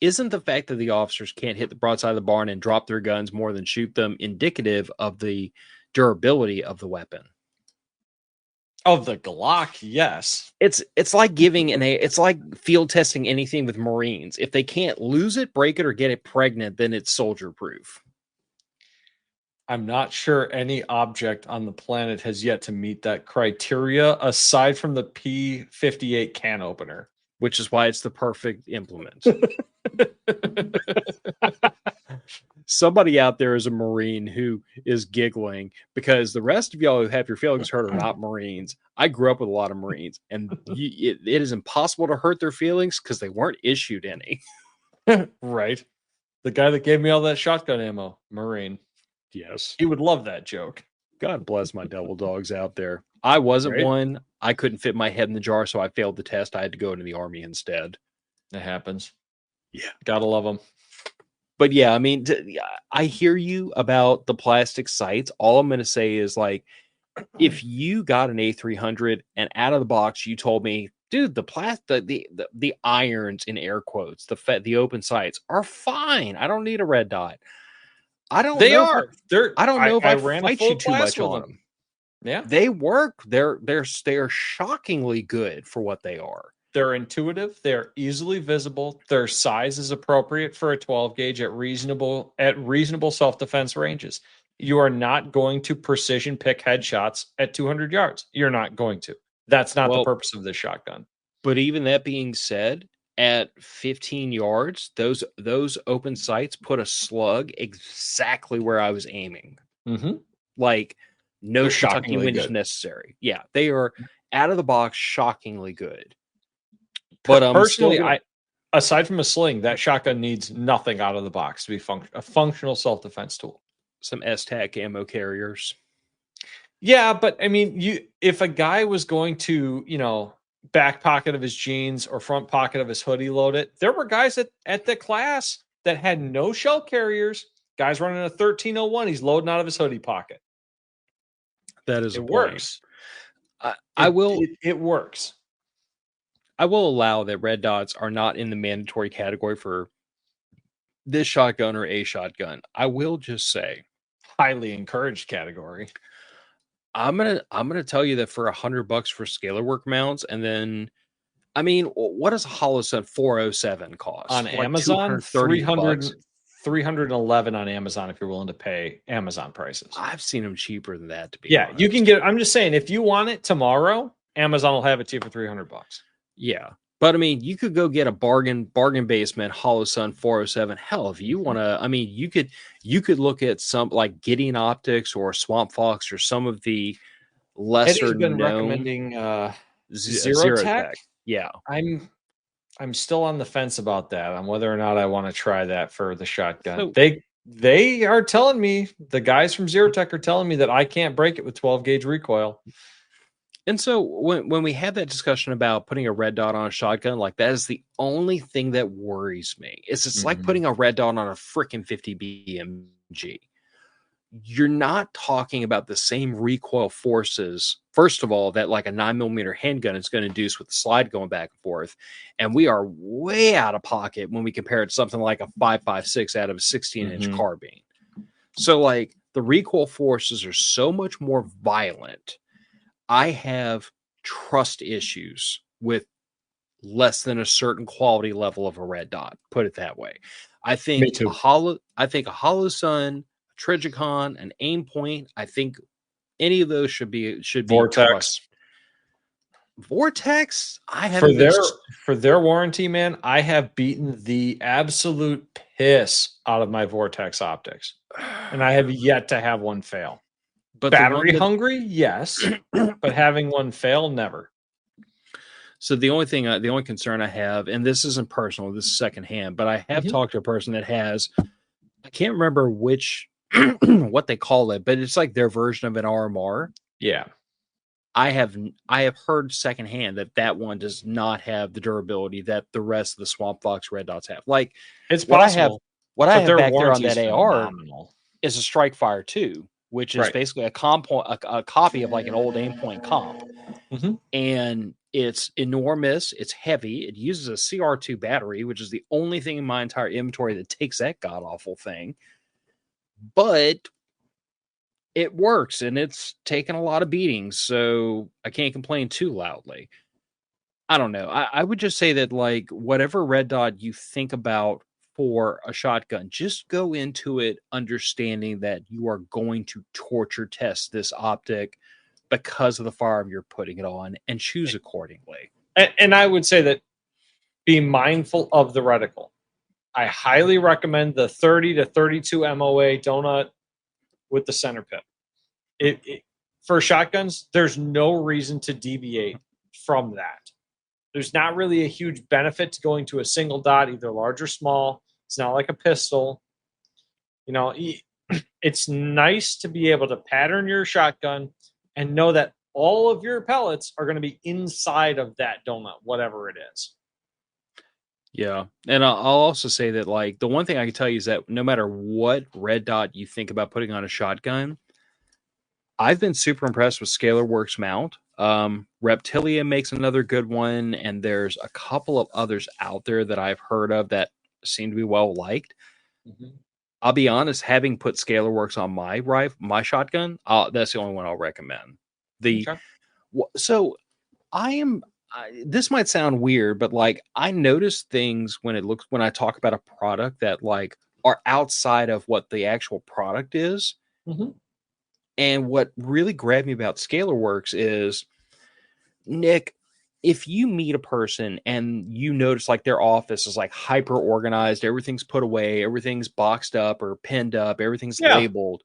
isn't the fact that the officers can't hit the broadside of the barn and drop their guns more than shoot them indicative of the durability of the weapon? Of the Glock, yes. It's like it's like field testing anything with Marines. If they can't lose it, break it, or get it pregnant, then it's soldier proof. I'm not sure any object on the planet has yet to meet that criteria, aside from the P58 can opener. Which is why it's the perfect implement. Somebody out there is a Marine who is giggling because the rest of y'all who have your feelings hurt are not Marines. I grew up with a lot of Marines, and it is impossible to hurt their feelings because they weren't issued any. Right. The guy that gave me all that shotgun ammo, Marine. Yes. He would love that joke. God bless my devil dogs out there. I wasn't one. I couldn't fit my head in the jar, so I failed the test. I had to go into the Army instead. It happens. Yeah. Gotta love them. But yeah, I mean, I hear you about the plastic sights. All I'm going to say is, like, if you got an A300 and out of the box you told me, dude, the irons in air quotes, the open sights are fine. I don't need a red dot. I don't know if I fight you too much on them. Yeah, they work. They're shockingly good for what they are. They're intuitive. They're easily visible. Their size is appropriate for a 12 gauge at reasonable self-defense ranges. You are not going to precision pick headshots at 200 yards. You're not going to. That's not the purpose of this shotgun. But even that being said, at 15 yards, those open sights put a slug exactly where I was aiming. Like, no Kentucky wind is necessary. Yeah, they are out of the box, shockingly good. But personally, aside from a sling, that shotgun needs nothing out of the box to be a functional self-defense tool. Some S-TAC ammo carriers. Yeah, but I mean, if a guy was going to, back pocket of his jeans or front pocket of his hoodie load it, there were guys at the class that had no shell carriers. Guys running a 1301, he's loading out of his hoodie pocket. That is it works. It works. I will allow that red dots are not in the mandatory category for this shotgun or a shotgun. I will just say, highly encouraged category. I'm gonna tell you that for $100 for scalar work mounts, and then, I mean, what does a Holosun 407 cost on Amazon? $350. $311 on Amazon if you're willing to pay Amazon prices. I've seen them cheaper than that, to be Yeah, honest. you can get. I'm just saying, if you want it tomorrow, Amazon will have it to you for $300. Yeah. But I mean, you could go get a bargain basement Hollow Sun 407. Hell, if you want to, I mean, you could look at some like Gideon Optics or Swamp Fox or some of the lesser Eddie's been known recommending Zero Zero Tech. Tech. Yeah. I'm still on the fence about that, on whether or not I want to try that for the shotgun. So, They are telling me, the guys from Zero Tech are telling me that I can't break it with 12 gauge recoil. and so when we had that discussion about putting a red dot on a shotgun, like that is the only thing that worries me. It's like putting a red dot on a freaking 50 BMG. You're not talking about the same recoil forces, first of all, that like a 9mm handgun is going to induce with the slide going back and forth. And we are way out of pocket when we compare it to something like a 5.56 out of a 16-inch carbine. So like the recoil forces are so much more violent. I have trust issues with less than a certain quality level of a red dot. Put it that way. I think a Hollow Sun, a Trigicon, an Aim Point. I think any of those should be Vortex. Vortex. I haven't for their warranty, man. I have beaten the absolute piss out of my Vortex optics, and I have yet to have one fail. But battery hungry, yes, but having one fail, never. So the only concern I have, and this isn't personal, this is secondhand, but I have talked to a person that has, I can't remember which, what they call it, but it's like their version of an RMR. Yeah. I have heard secondhand that one does not have the durability that the rest of the Swamp Fox red dots have. Like it's possible. What I have back there on that AR is a Strike Fire 2, which is basically a copy of like an old Aim Point comp. And it's enormous. It's heavy. It uses a CR2 battery, which is the only thing in my entire inventory that takes that god awful thing. But it works, and it's taken a lot of beatings, so I can't complain too loudly. I don't know. I would just say that like whatever red dot you think about for a shotgun, just go into it understanding that you are going to torture test this optic because of the firearm you're putting it on, and choose accordingly. And I would say that be mindful of the reticle. I highly recommend the 30 to 32 MOA donut with the center pip. For shotguns, there's no reason to deviate from that. There's not really a huge benefit to going to a single dot, either large or small. It's not like a pistol. You know, it's nice to be able to pattern your shotgun and know that all of your pellets are going to be inside of that donut, whatever it is. Yeah. And I'll also say that, like, the one thing I can tell you is that no matter what red dot you think about putting on a shotgun, I've been super impressed with Scalar Works mount. Reptilia makes another good one, and there's a couple of others out there that I've heard of that seem to be well liked. I'll be honest, having put Scalar Works on my shotgun, that's the only one I'll recommend. So this might sound weird, but like I notice things when I talk about a product that like are outside of what the actual product is. And what really grabbed me about Scalar Works is, Nick, if you meet a person and you notice like their office is like hyper organized, everything's put away, everything's boxed up or pinned up, everything's labeled,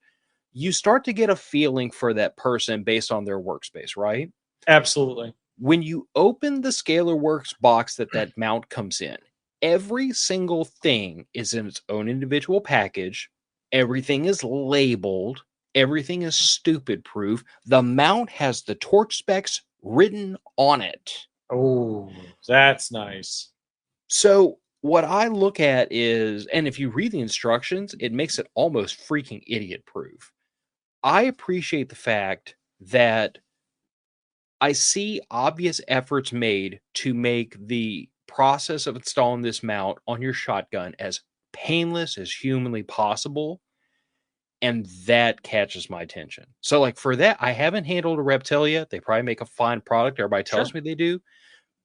you start to get a feeling for that person based on their workspace, right? Absolutely. When you open the Scalar Works box that mount comes in, every single thing is in its own individual package. Everything is labeled. Everything is stupid proof. The mount has the torch specs written on it. Oh, that's nice. So what I look at is, and if you read the instructions, it makes it almost freaking idiot proof. I appreciate the fact that I see obvious efforts made to make the process of installing this mount on your shotgun as painless as humanly possible. And that catches my attention. So like for that, I haven't handled a Reptilia. They probably make a fine product. Everybody tells me they do.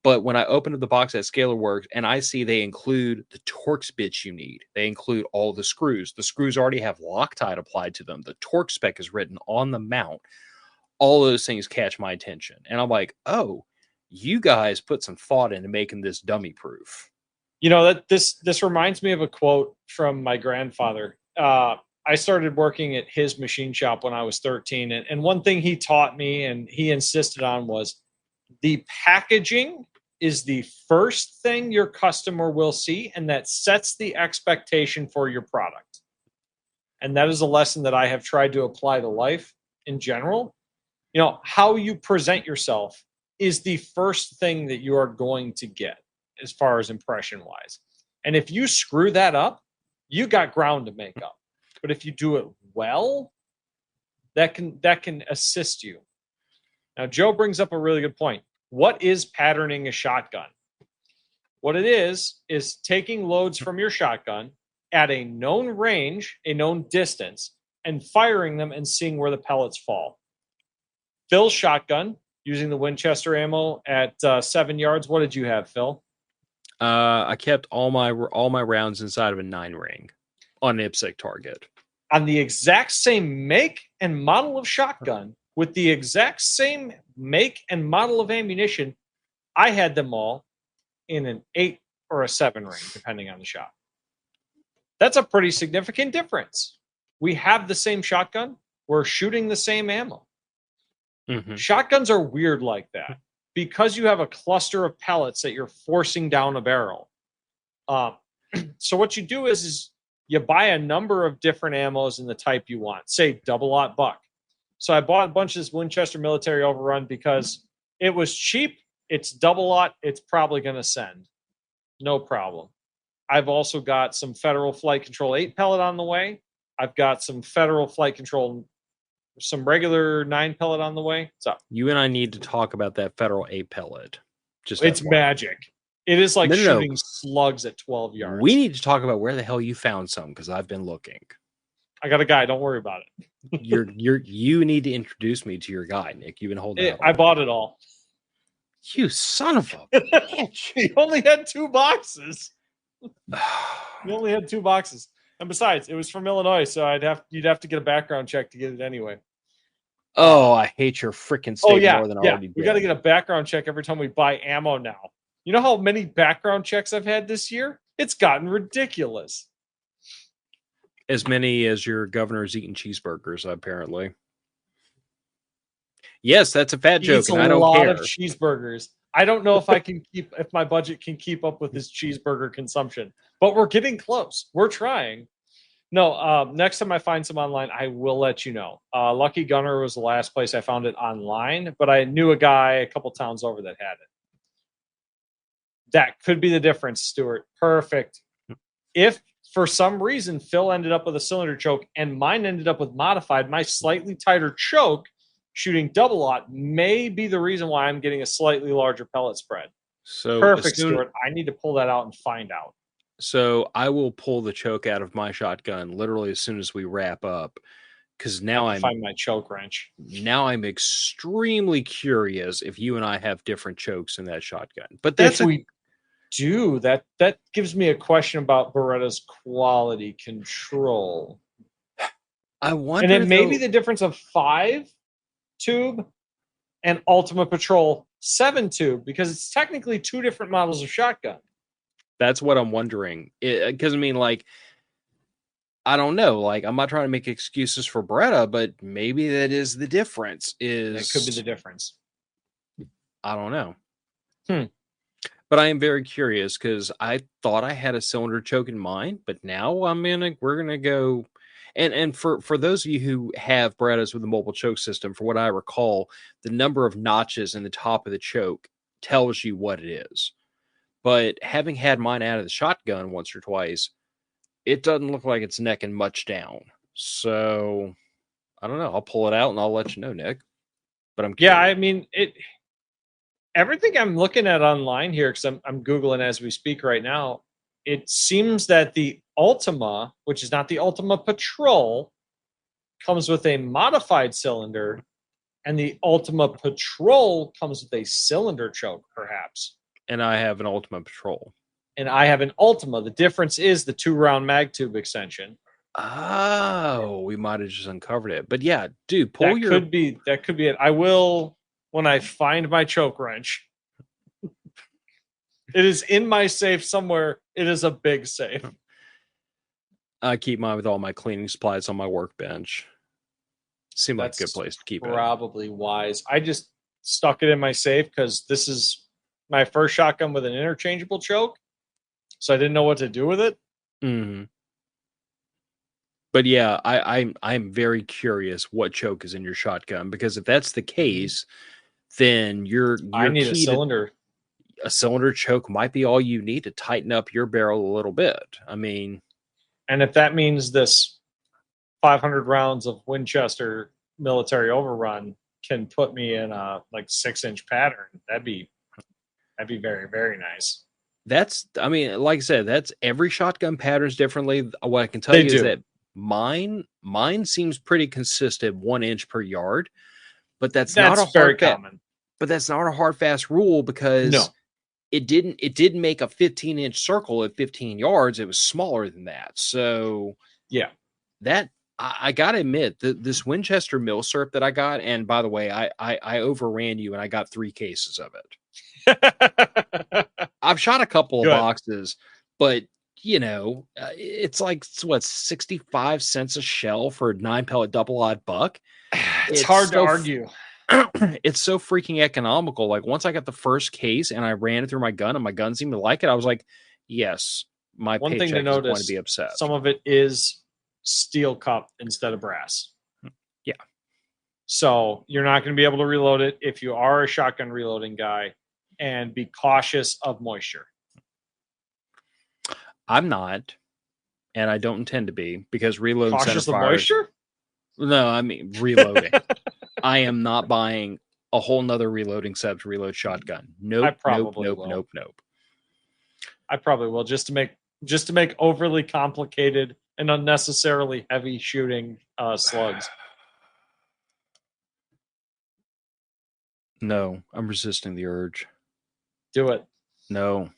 But when I open up the box at Scalar Works and I see they include the Torx bits you need, they include all the screws. The screws already have Loctite applied to them. The Torx spec is written on the mount. All those things catch my attention. And I'm like, oh, you guys put some thought into making this dummy proof. You know, that this reminds me of a quote from my grandfather. I started working at his machine shop when I was 13. And one thing he taught me and he insisted on was the packaging is the first thing your customer will see, and that sets the expectation for your product. And that is a lesson that I have tried to apply to life in general. You know, how you present yourself is the first thing that you are going to get as far as impression wise. And if you screw that up, you got ground to make up. But if you do it well, that can assist you. Now, Joe brings up a really good point. What is patterning a shotgun? What it is taking loads from your shotgun at a known range, a known distance, and firing them and seeing where the pellets fall. Phil's shotgun, using the Winchester ammo at 7 yards. What did you have, Phil? I kept all my rounds inside of a 9 ring on an IPSC target. On the exact same make and model of shotgun, with the exact same make and model of ammunition, I had them all in an 8 or a 7 ring, depending on the shot. That's a pretty significant difference. We have the same shotgun. We're shooting the same ammo. Mm-hmm. Shotguns are weird like that because you have a cluster of pellets that you're forcing down a barrel. So what you do is you buy a number of different ammos in the type you want, say double-aught buck. So I bought a bunch of this Winchester Military Overrun because it was cheap. It's double-aught. It's probably going to send. No problem. I've also got some Federal Flight Control 8 pellet on the way. I've got some Federal Flight Control, some regular 9 pellet on the way. What's up? You and I need to talk about that Federal 8 pellet. It's magic. It is like shooting slugs at 12 yards. We need to talk about where the hell you found some, because I've been looking. I got a guy. Don't worry about it. You need to introduce me to your guy, Nick. You've been holding it. I bought it all. You son of a bitch. He only had 2 boxes. He only had 2 boxes. And besides, it was from Illinois, so you'd have to get a background check to get it anyway. Oh, I hate your freaking state more than I already did. We got to get a background check every time we buy ammo now. You know how many background checks I've had this year? It's gotten ridiculous. As many as your governor's eating cheeseburgers, apparently. Yes, that's a fat joke, and I don't care. A lot of cheeseburgers. I don't know if my budget can keep up with his cheeseburger consumption, but we're getting close. We're trying. No, next time I find some online, I will let you know. Lucky Gunner was the last place I found it online, but I knew a guy a couple towns over that had it. That could be the difference, Stuart. Perfect. If for some reason Phil ended up with a cylinder choke and mine ended up with modified, my slightly tighter choke shooting double-aught may be the reason why I'm getting a slightly larger pellet spread. So perfect, Stuart. I need to pull that out and find out. So I will pull the choke out of my shotgun literally as soon as we wrap up, because now I find my choke wrench. Now I'm extremely curious if you and I have different chokes in that shotgun. But that's we do. That gives me a question about Beretta's quality control. I wonder, and it may be the difference of 5 tube and Ultima Patrol 7 tube, because it's technically 2 different models of shotgun. That's what I'm wondering. Because I mean, like, I don't know. Like, I'm not trying to make excuses for Beretta, but maybe that is the difference. It could be the difference. I don't know. But I am very curious, because I thought I had a cylinder choke in mind, but now we're gonna go. And for those of you who have Berettas with a mobile choke system, for what I recall, the number of notches in the top of the choke tells you what it is. But having had mine out of the shotgun once or twice, it doesn't look like it's necking much down. So I don't know. I'll pull it out and I'll let you know, Nick. But I'm curious. Yeah, I mean everything I'm looking at online here, because I'm Googling as we speak right now, it seems that the Ultima, which is not the Ultima Patrol, comes with a modified cylinder, and the Ultima Patrol comes with a cylinder choke, perhaps. And I have an Ultima Patrol. And I have an Ultima. The difference is the 2-round mag tube extension. Oh, we might have just uncovered it. But yeah, dude, That could be it. I will, when I find my choke wrench. It is in my safe somewhere. It is a big safe. I keep mine with all my cleaning supplies on my workbench. Seemed like a good place to keep it. Probably wise. I just stuck it in my safe because this is my first shotgun with an interchangeable choke. So I didn't know what to do with it. Mm-hmm. But yeah, I'm very curious what choke is in your shotgun, because if that's the case, then I need a cylinder. A cylinder choke might be all you need to tighten up your barrel a little bit. I mean, and if that means this 500 rounds of Winchester military overrun can put me in a like 6-inch pattern, that'd be very, very nice. I mean, like I said, that's every shotgun pattern's differently. What I can tell you is that mine seems pretty consistent, 1 inch per yard, but that's not a very common. But that's not a hard fast rule, because it didn't make a 15-inch circle at 15 yards. It was smaller than that. So yeah, that I gotta admit, this Winchester milsurp that I got, and by the way, I overran you and I got 3 cases of it. I've shot a couple of boxes, but it's like, what, 65 cents a shell for a 9-pellet double-aught buck. It's hard to argue. It's so freaking economical. Like, once I got the first case and I ran it through my gun and my gun seemed to like it, I was like, yes, my one paycheck thing to notice, is going to be upset. Some of it is steel cup instead of brass. Yeah. So you're not going to be able to reload it if you are a shotgun reloading guy, and be cautious of moisture. I'm not, and I don't intend to be, because reloading cautious of moisture? No, I mean reloading. I am not buying a whole nother reloading set to reload shotgun. Nope. Nope. I probably will, just to make overly complicated and unnecessarily heavy shooting slugs. No, I'm resisting the urge. Do it. No.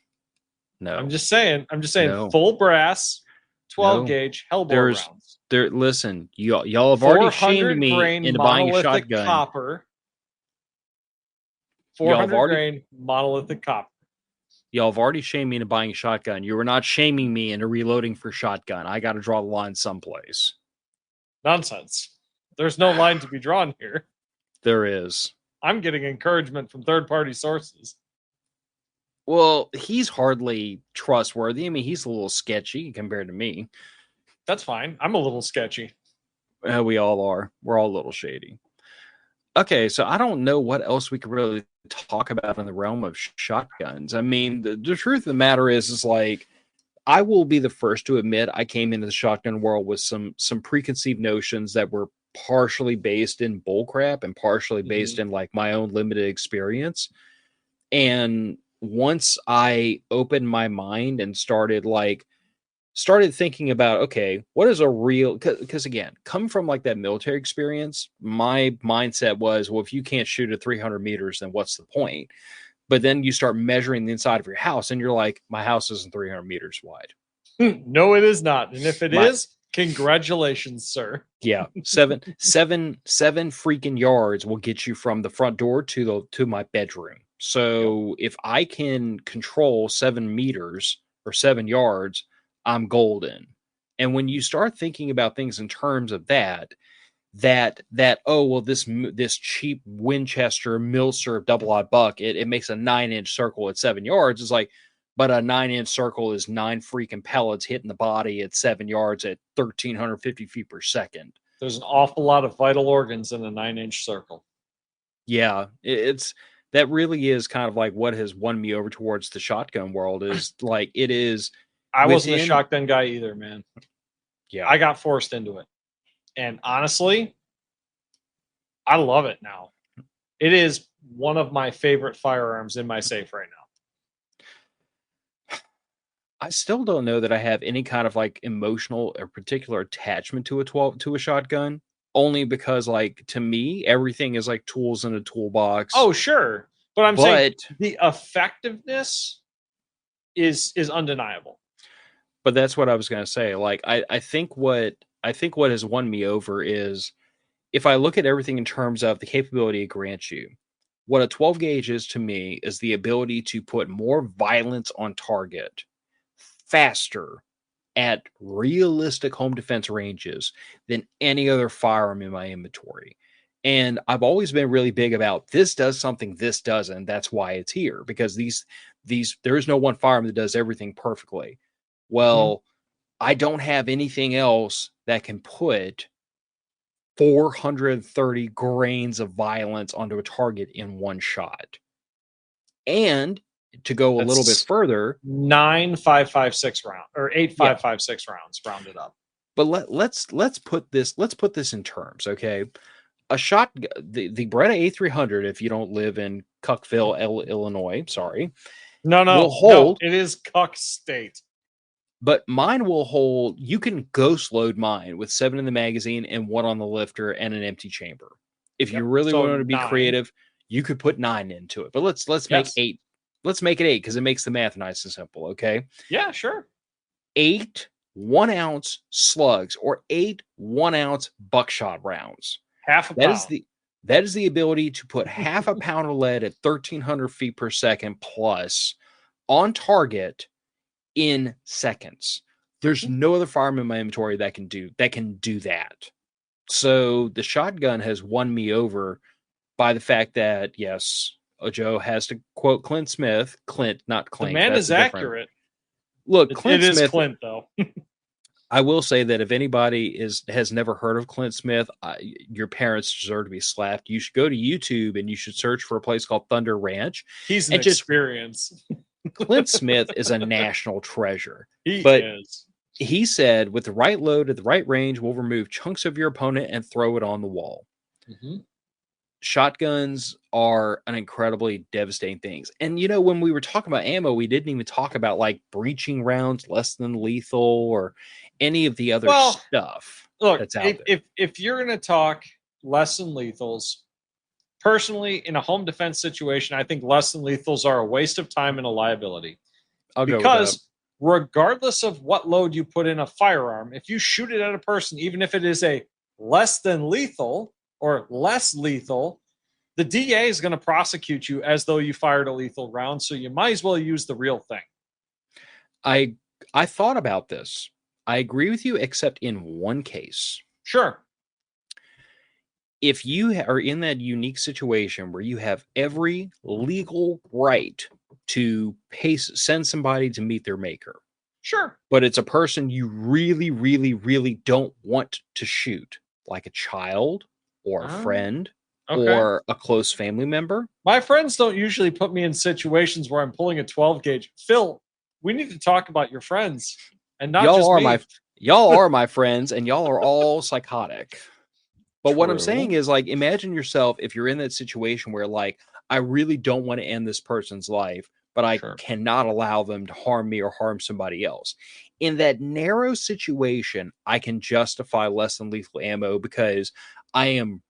I'm just saying. No. Full brass, 12 gauge Hellbore rounds. Listen, y'all have already shamed me into buying a shotgun. Copper. 400 grain monolithic copper. Y'all have already shamed me into buying a shotgun. You were not shaming me into reloading for shotgun. I got to draw the line someplace. Nonsense. There's no line to be drawn here. There is. I'm getting encouragement from third-party sources. Well, he's hardly trustworthy. I mean, he's a little sketchy compared to me. That's fine. I'm a little sketchy. We all are. We're all a little shady. Okay, so I don't know what else we could really talk about in the realm of shotguns. I mean, the truth of the matter is like, I will be the first to admit I came into the shotgun world with some preconceived notions that were partially based in bullcrap and partially based in like my own limited experience. And once I opened my mind and started thinking about, okay, what is a real, because again, come from like that military experience, my mindset was, well, if you can't shoot at 300 meters, then what's the point? But then you start measuring the inside of your house and you're like, my house isn't 300 meters wide. No, it is not. And if it is, congratulations, sir. Yeah. Seven freaking yards will get you from the front door to my bedroom. So if I can control 7 meters or 7 yards, I'm golden. And when you start thinking about things in terms of that oh, well, this cheap Winchester milsurp double-aught buck, it makes a 9-inch circle at 7 yards. It's like, but a 9-inch circle is 9 freaking pellets hitting the body at 7 yards at 1,350 feet per second. There's an awful lot of vital organs in a 9-inch circle. Yeah, that really is kind of like what has won me over towards the shotgun world. Is like, it is. I wasn't a shotgun guy either, man. Yeah, I got forced into it. And honestly, I love it now. It is one of my favorite firearms in my safe right now. I still don't know that I have any kind of like emotional or particular attachment to a shotgun, only because, like, to me, everything is like tools in a toolbox. Oh, sure. But I'm saying But the effectiveness is undeniable. but that's what I was going to say. Like I think what has won me over is if I look at everything in terms of the capability it grants you, what a 12 gauge is to me is the ability to put more violence on target faster at realistic home defense ranges than any other firearm in my inventory. And I've always been really big about this does something, this doesn't. That's why it's here, because these there is no one firearm that does everything perfectly. Well, I don't have anything else that can put 430 grains of violence onto a target in one shot. And to go a little bit further, 9.556 round or 8.556 yeah. rounds rounded up. But let's put this in terms, okay? A shot, the Beretta A300, if you don't live in Cuckville, Illinois, sorry, will hold. No, it is Cuck State. But mine will hold. You can ghost load mine with 7 in the magazine and 1 on the lifter and an empty chamber. If you really want to be creative, you could put 9 into it. But let's make 8. Let's make it 8 because it makes the math nice and simple. Okay. Yeah, sure. 8 1-ounce slugs or 8 1-ounce buckshot rounds. Half a pound. That is the ability to put half a pound of lead at 1,300 feet per second plus on target in seconds. There's no other firearm in my inventory that can do that. So the shotgun has won me over by the fact that, yes, Joe has to quote Clint Smith. Clint, not Clink. The man is accurate. Look, Clint Smith. It is Clint, though. I will say that if anybody has never heard of Clint Smith, your parents deserve to be slapped. You should go to YouTube and you should search for a place called Thunder Ranch. He's an experience. Clint Smith is a national treasure. He is. He said, with the right load at the right range, we'll remove chunks of your opponent and throw it on the wall. Mm-hmm. Shotguns are an incredibly devastating thing. And, you know, when we were talking about ammo, we didn't even talk about like breaching rounds, less than lethal, or any of the other stuff that's out there. If you're going to talk less than lethals, personally, in a home defense situation, I think less than lethals are a waste of time and a liability. Because regardless of what load you put in a firearm, if you shoot it at a person, even if it is a less than lethal or less lethal, the DA is going to prosecute you as though you fired a lethal round. So you might as well use the real thing. I thought about this. I agree with you, except in one case. Sure. If you are in that unique situation where you have every legal right to send somebody to meet their maker. Sure. But it's a person you really, really, really don't want to shoot, like a child or a friend or a close family member. My friends don't usually put me in situations where I'm pulling a 12 gauge. Phil, we need to talk about your friends and not just me. Y'all are my friends, and y'all are all psychotic. But what I'm saying is, like, imagine yourself if you're in that situation where, like, I really don't want to end this person's life, but I cannot allow them to harm me or harm somebody else. In that narrow situation, I can justify less than lethal ammo because I am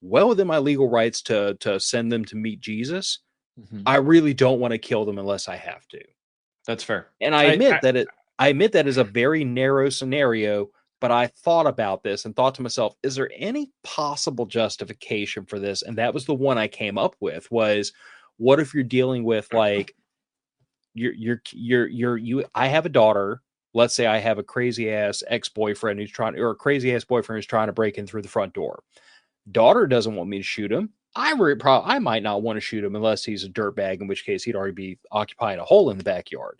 well within my legal rights to send them to meet Jesus. Mm-hmm. I really don't want to kill them unless I have to. That's fair. And I admit that is a very narrow scenario. But I thought about this and thought to myself, is there any possible justification for this? And that was the one I came up with was, what if you're dealing with like, I have a daughter. Let's say I have a crazy ass ex-boyfriend or a crazy ass boyfriend who's trying to break in through the front door. Daughter doesn't want me to shoot him. I might not want to shoot him unless he's a dirtbag, in which case he'd already be occupying a hole in the backyard.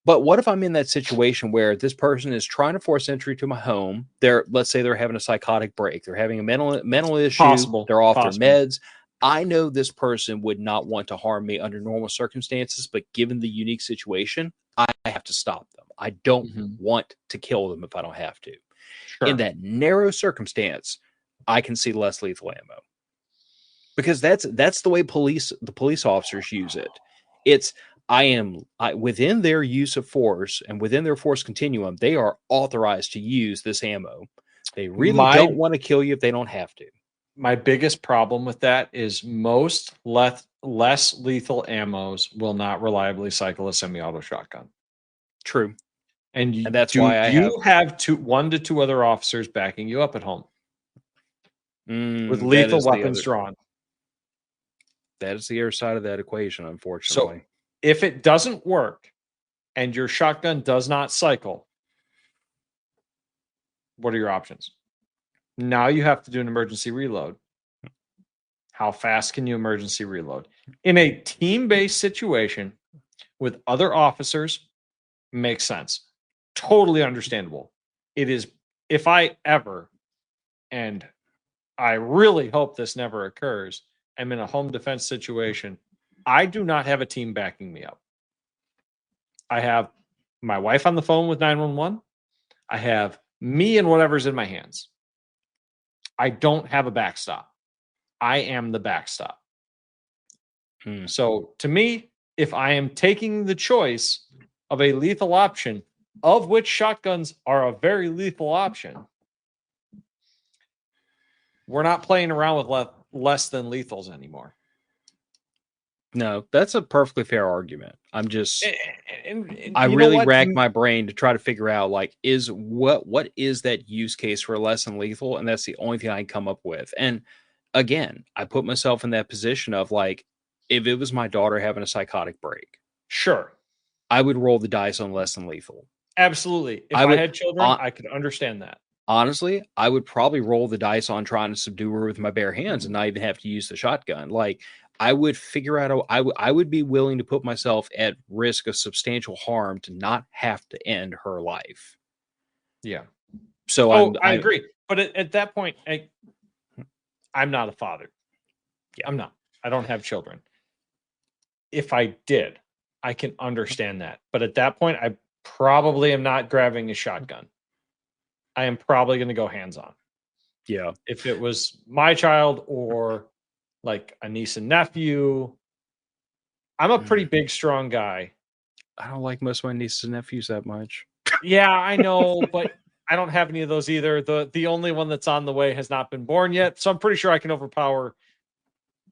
But what if I'm in that situation where this person is trying to force entry to my home? Let's say they're having a psychotic break. They're having a mental issue. They're off their meds. I know this person would not want to harm me under normal circumstances, but given the unique situation, I have to stop them. I don't want to kill them if I don't have to. Sure. In that narrow circumstance, I can see less lethal ammo. Because that's the way the police officers use it. It's within their use of force and within their force continuum, they are authorized to use this ammo. They really don't want to kill you if they don't have to. My biggest problem with that is most less lethal ammos will not reliably cycle a semi-auto shotgun. True. And And that's do why I you have 1 to 2 other officers backing you up at home with that lethal is the weapons other, drawn? that is the other side of that equation, So unfortunately. if it doesn't work and your shotgun does not cycle, what are your options? Now you have to do an emergency reload. How fast can you emergency reload? In a team-based situation with other officers, makes sense. Totally understandable. It is, if I ever, and I really hope this never occurs, I'm in a home defense situation, I do not have a team backing me up. I have my wife on the phone with 911. I have me and whatever's in my hands. I don't have a backstop. I am the backstop. So to me, if I am taking the choice of a lethal option, of which shotguns are a very lethal option, we're not playing around with less than lethals anymore. No, that's a perfectly fair argument. I'm just, And I you know really what? racked my brain to try to figure out, like, what is that use case for less than lethal? And that's the only thing I can come up with. And again, I put myself in that position of, like, if it was my daughter having a psychotic break, Sure. I would roll the dice on less than lethal. Absolutely. If I I would, had children, I could understand that. honestly, I would probably roll the dice on trying to subdue her with my bare hands and not even have to use the shotgun. Like, I would figure out, I would be willing to put myself at risk of substantial harm to not have to end her life. Yeah. So I agree. But at that point, I'm not a father. Yeah. I'm not. I don't have children. If I did, I can understand that. But at that point, I probably am not grabbing a shotgun. I am probably going to go hands on. Yeah. If it was my child or like a niece and nephew, I'm a pretty big, strong guy. I don't like most of my nieces and nephews that much. Yeah, I know, but I don't have any of those either. The only one that's on the way has not been born yet, so I'm pretty sure I can overpower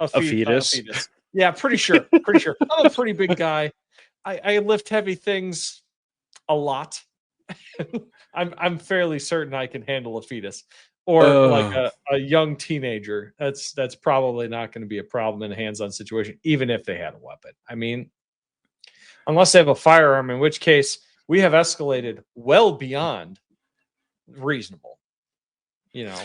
a fetus. Yeah, pretty sure. Pretty sure. I'm a pretty big guy. I lift heavy things a lot. I'm fairly certain I can handle a fetus or like a young teenager. That's probably not going to be a problem in a hands-on situation, even if they had a weapon. I mean, unless they have a firearm, in which case we have escalated well beyond reasonable. You know.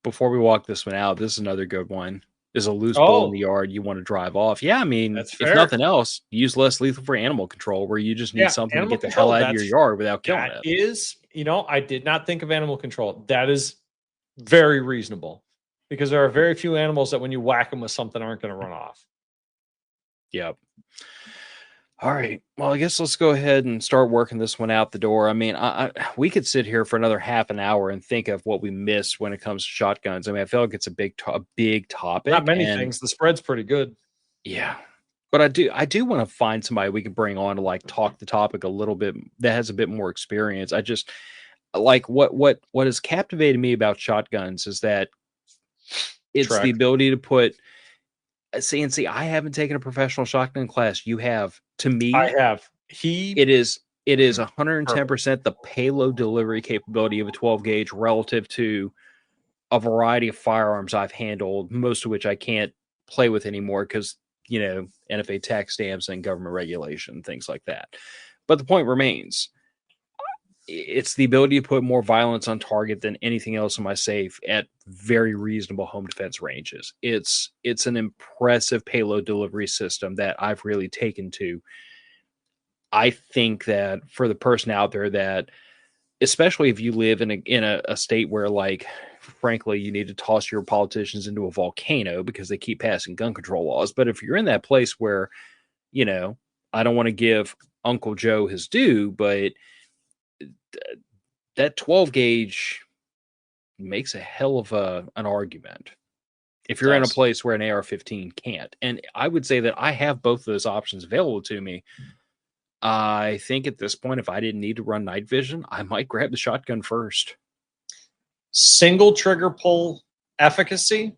Before we walk this one out, this is another good one. Is a loose bull in the yard you want to drive off? Yeah, I mean, that's if fair. nothing else, use less lethal for animal control, where you just need something to get the hell out of your yard without killing it. That is, I did not think of animal control. That is very reasonable because there are very few animals that when you whack them with something aren't going to run off. Yep. All right. Well, I guess let's go ahead and start working this one out the door. I mean, we could sit here for another half an hour and think of what we missed when it comes to shotguns. I mean, I feel like it's a big topic. Not many things. The spread's pretty good. Yeah. But I do want to find somebody we can bring on to like talk the topic a little bit that has a bit more experience. I just like what has captivated me about shotguns is that it's the ability to put see, I haven't taken a professional shotgun class. You have. To me, I have. It is 110% the payload delivery capability of a 12 gauge relative to a variety of firearms I've handled, most of which I can't play with anymore because, NFA tax stamps and government regulation, things like that. But the point remains, it's the ability to put more violence on target than anything else in my safe at very reasonable home defense ranges. It's an impressive payload delivery system that I've really taken to. I think that for the person out there that, especially if you live in a state where, like, frankly, you need to toss your politicians into a volcano because they keep passing gun control laws. But if you're in that place where, I don't want to give Uncle Joe his due, but that 12 gauge makes a hell of an argument. If you're in a place where an AR-15 can't. And I would say that I have both of those options available to me. I think at this point, if I didn't need to run night vision, I might grab the shotgun first. Single trigger pull efficacy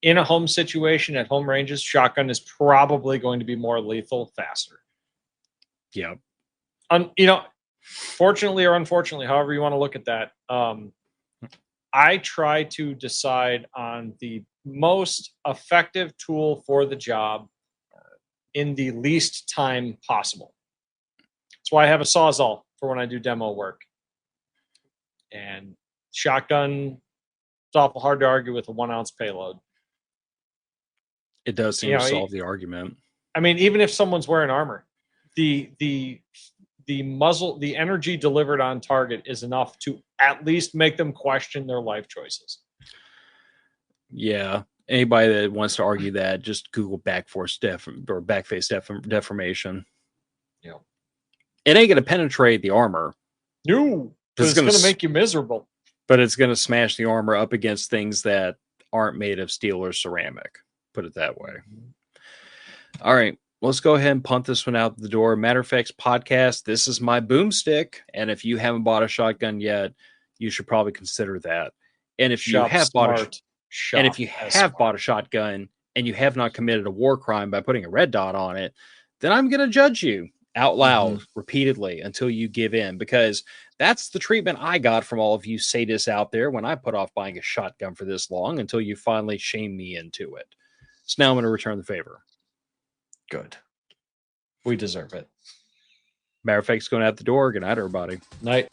in a home situation at home ranges, shotgun is probably going to be more lethal faster. Yeah. Fortunately or unfortunately, however you want to look at that, I try to decide on the most effective tool for the job in the least time possible. That's why I have a Sawzall for when I do demo work. And shotgun, it's awful hard to argue with a 1 ounce payload. It does seem to solve the argument. I mean, even if someone's wearing armor, the muzzle, the energy delivered on target is enough to at least make them question their life choices. Yeah. Anybody that wants to argue that, just Google backface deformation. Yeah. It ain't going to penetrate the armor. No, because it's going to make you miserable. But it's going to smash the armor up against things that aren't made of steel or ceramic. Put it that way. All right. Let's go ahead and punt this one out the door. Matter of Fact's podcast. This is my Boomstick. And if you haven't bought a shotgun yet, you should probably consider that. And if you have bought a shotgun and you have not committed a war crime by putting a red dot on it, then I'm going to judge you out loud repeatedly until you give in, because that's the treatment I got from all of you sadists out there when I put off buying a shotgun for this long, until you finally shame me into it. So now I'm going to return the favor. Good. We deserve it. Matter of Fact's going out the door. Good night, everybody. Night.